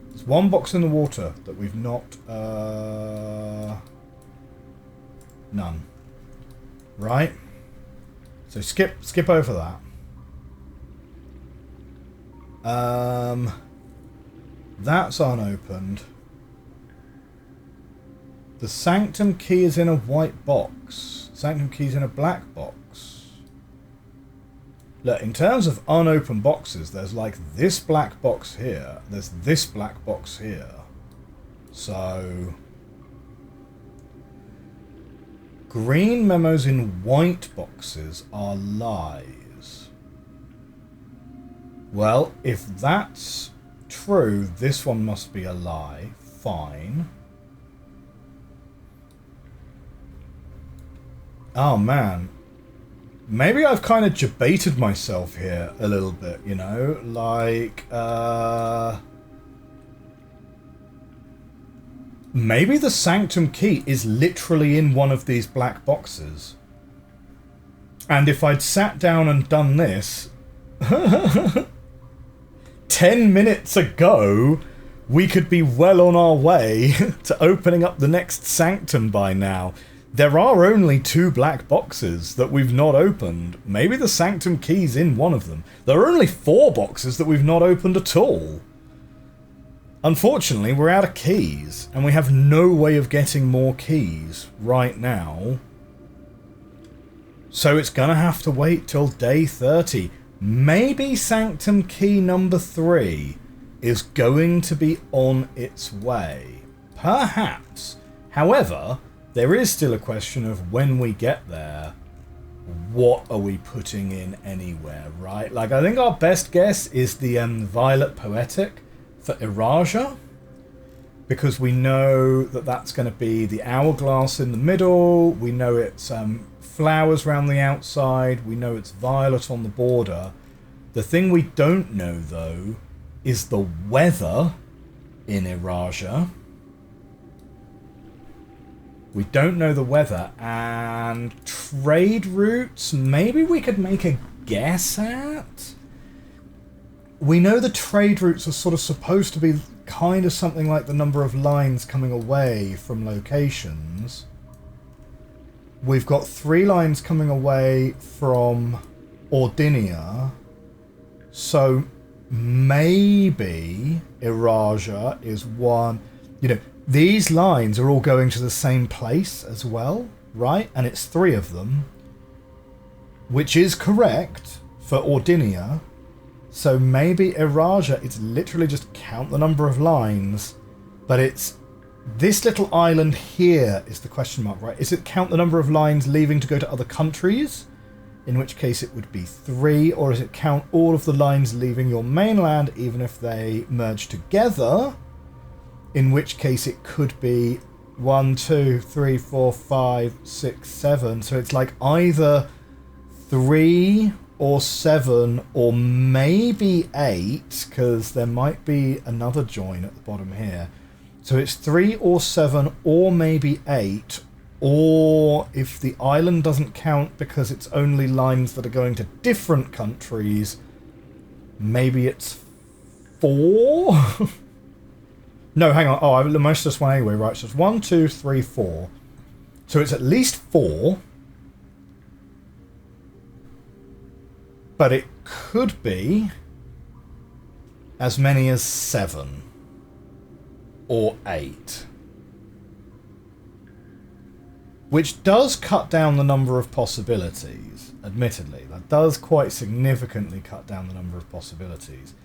There's one box in the water that we've not... None. Right? So skip over that. That's unopened. The sanctum key is in a white box. Sanctum key is in a black box. Look, in terms of unopened boxes, there's like this black box here. There's this black box here. So... green memos in white boxes are lies. Well, if that's true, this one must be a lie. Fine. Oh, man. Maybe I've kind of debated myself here a little bit, you know? Like, maybe the sanctum key is literally in one of these black boxes. And if I'd sat down and done this 10 minutes ago, we could be well on our way to opening up the next sanctum by now. There are only 2 black boxes that we've not opened. Maybe the sanctum key's in one of them. There are only 4 boxes that we've not opened at all. Unfortunately, we're out of keys, and we have no way of getting more keys right now. So it's gonna have to wait till day 30. Maybe sanctum key number 3 is going to be on its way. Perhaps. However, there is still a question of when we get there, what are we putting in anywhere, right? Like, I think our best guess is the Violet Poetic for Erasia, because we know that that's going to be the hourglass in the middle, we know it's flowers around the outside, we know it's violet on the border. The thing we don't know, though, is the weather in Erasia. We don't know the weather, and trade routes, maybe we could make a guess at? We know the trade routes are sort of supposed to be kind of something like the number of lines coming away from locations. We've got 3 lines coming away from Ordinia, so maybe Erasia is one, you know. These lines are all going to the same place as well, right? And it's 3 of them, which is correct for Ordinia. So maybe Erasia, it's literally just count the number of lines, but it's this little island here is the question mark, right? Is it count the number of lines leaving to go to other countries? In which case it would be 3, or is it count all of the lines leaving your mainland, even if they merge together? In which case it could be 1, 2, 3, 4, 5, 6, 7. So it's like either 3 or 7 or maybe 8, because there might be another join at the bottom here. So it's 3 or 7 or maybe 8, or if the island doesn't count because it's only lines that are going to different countries, maybe it's 4? No, hang on. Oh, I most this one anyway, right? So it's 1, 2, 3, 4. So it's at least 4. But it could be as many as 7 or 8. Which does cut down the number of possibilities, admittedly. That does quite significantly cut down the number of possibilities.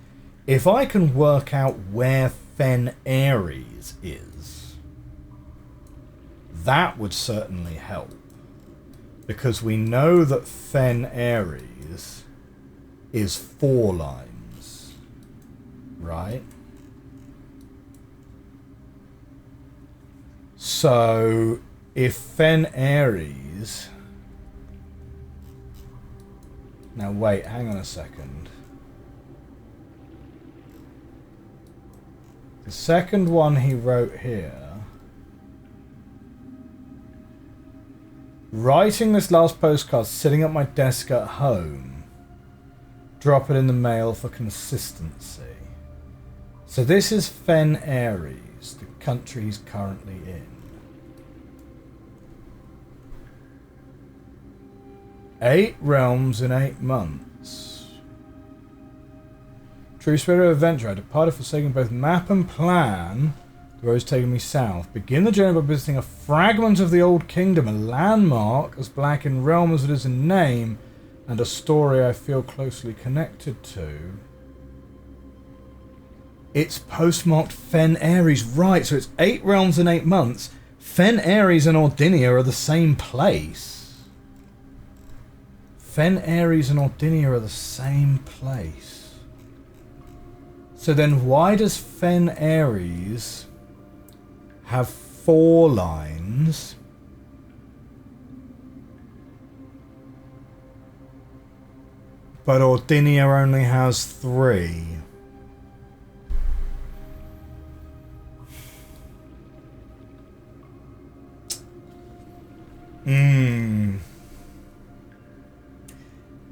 If I can work out where Fen Ares is, that would certainly help. Because we know that Fen Ares is 4 lines, right? So if Fen Ares... Now wait, hang on a second. The second one he wrote here... Writing this last postcard sitting at my desk at home. Drop it in the mail for consistency. So this is Fen Ares, the country he's currently in. 8 realms in 8 months. True spirit of adventure. I departed forsaking both map and plan. The road's taking me south. Begin the journey by visiting a fragment of the old kingdom, a landmark as black in realm as it is in name, and a story I feel closely connected to. It's postmarked Fen Ares, right? So it's 8 realms in 8 months. Fen Ares and Ordinia are the same place. Fen Ares and Ordinia are the same place. So then why does Fen Ares have 4 lines but Ordinia only has 3?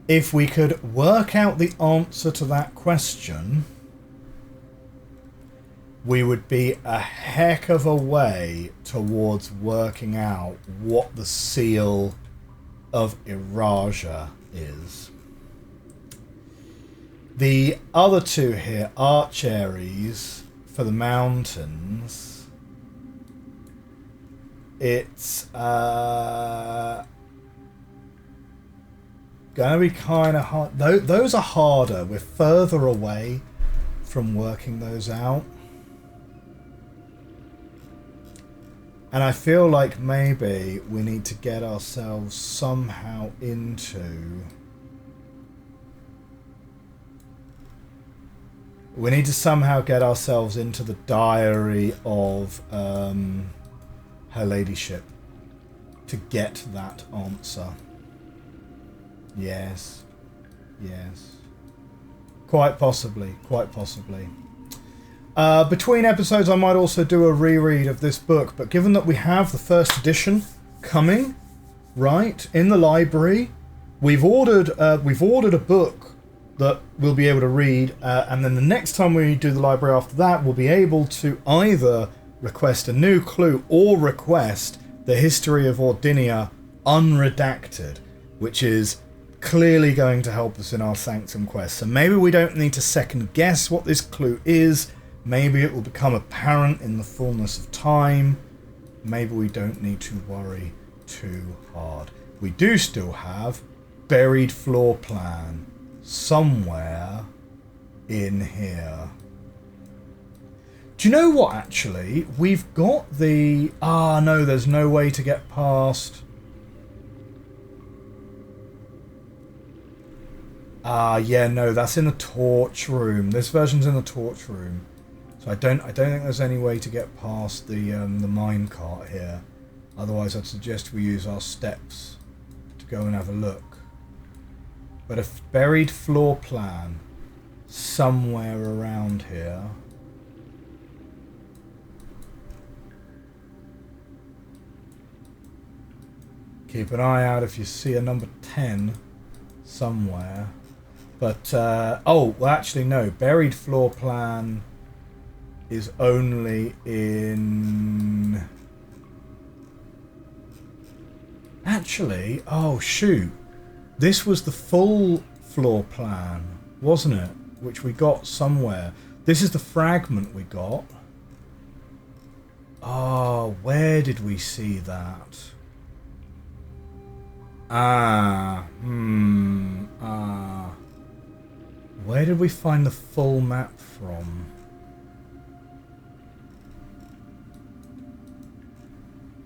If we could work out the answer to that question, we would be a heck of a way towards working out what the seal of Iraja is. The other 2 here, Archeries for the mountains, it's gonna be kind of hard. Those are harder. We're further away from working those out. And I feel like maybe we need to get ourselves somehow into... We need to somehow get ourselves into the diary of Her Ladyship to get that answer. Yes. Yes. Quite possibly. Quite possibly. Between episodes I might also do a reread of this book, but given that we have the first edition coming, right, in the library, we've ordered a book that we'll be able to read, and then the next time we do the library after that, we'll be able to either request a new clue or request the history of Ordinia unredacted, which is clearly going to help us in our Sanctum quest. So maybe we don't need to second guess what this clue is. Maybe it will become apparent in the fullness of time. Maybe we don't need to worry too hard. We do still have buried floor plan somewhere in here. Do you know what, actually? We've got the... Ah, no, there's no way to get past... Ah, yeah, no, that's in the torch room. This version's in the torch room. So So I don't think there's any way to get past the mine cart here. Otherwise, I'd suggest we use our steps to go and have a look. But a buried floor plan somewhere around here. Keep an eye out if you see a number 10 somewhere. But, oh, well actually no, buried floor plan is only in... Actually, oh shoot, this was the full floor plan, wasn't it? Which we got somewhere. This is the fragment we got. Oh, where did we see that? Where did we find the full map from?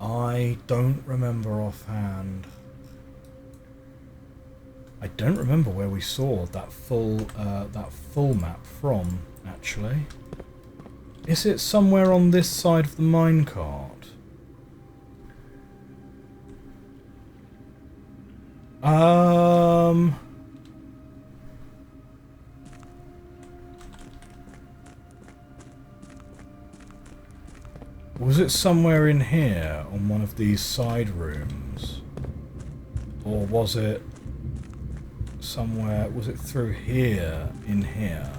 I don't remember offhand. I don't remember where we saw that full map from, actually. Is it somewhere on this side of the minecart? Was it somewhere in here on one of these side rooms? Or was it somewhere, was it through here, in here?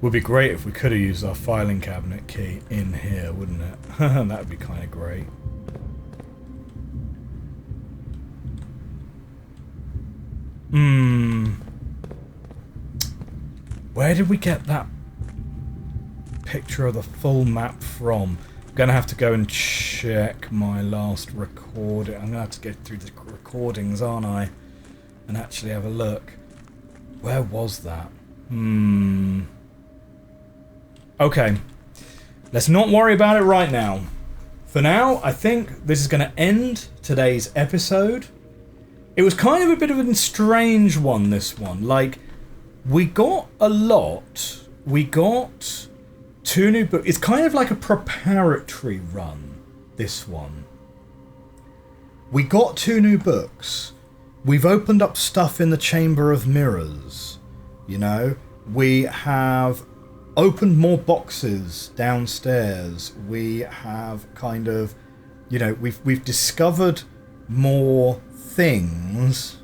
Would be great if we could have used our filing cabinet key in here, wouldn't it? That would be kind of great. Where did we get that picture of the full map from? I'm going to have to go and check my last recording. I'm going to have to get through the recordings, aren't I? And actually have a look. Where was that? Okay, let's not worry about it right now. For now, I think this is going to end today's episode. It was kind of a bit of a strange one, this one. Like, we got a lot. We got 2 new books. It's kind of like a preparatory run, this one. We got 2 new books. We've opened up stuff in the Chamber of Mirrors. You know, we have opened more boxes downstairs. We have kind of, you know, we've discovered more things,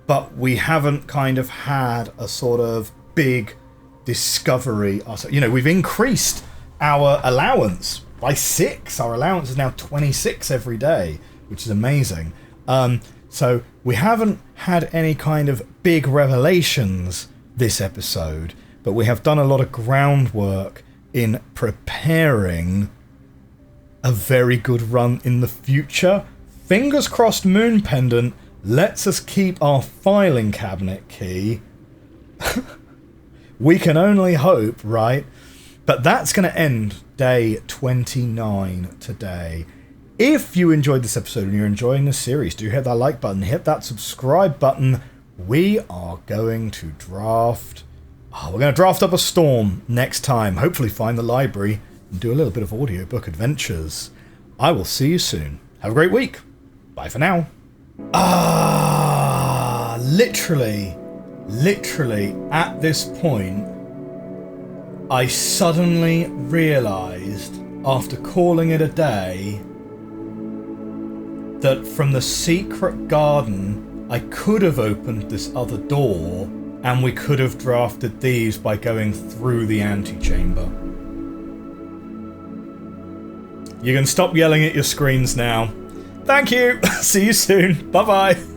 but we haven't kind of had a sort of big discovery. You know, we've increased our allowance by 6. Our allowance is now 26 every day, which is amazing. So we haven't had any kind of big revelations this episode, but we have done a lot of groundwork in preparing a very good run in the future. Fingers crossed Moon Pendant lets us keep our filing cabinet key. We can only hope, right? But that's going to end day 29 today. If you enjoyed this episode and you're enjoying this series, do hit that like button, hit that subscribe button. We are going to draft... we're going to draft up a storm next time. Hopefully find the library and do a little bit of audiobook adventures. I will see you soon. Have a great week. Bye for now. Literally at this point, I suddenly realised, after calling it a day, that from the secret garden, I could have opened this other door, and we could have drafted these by going through the antechamber. You can stop yelling at your screens now. Thank you. See you soon. Bye-bye.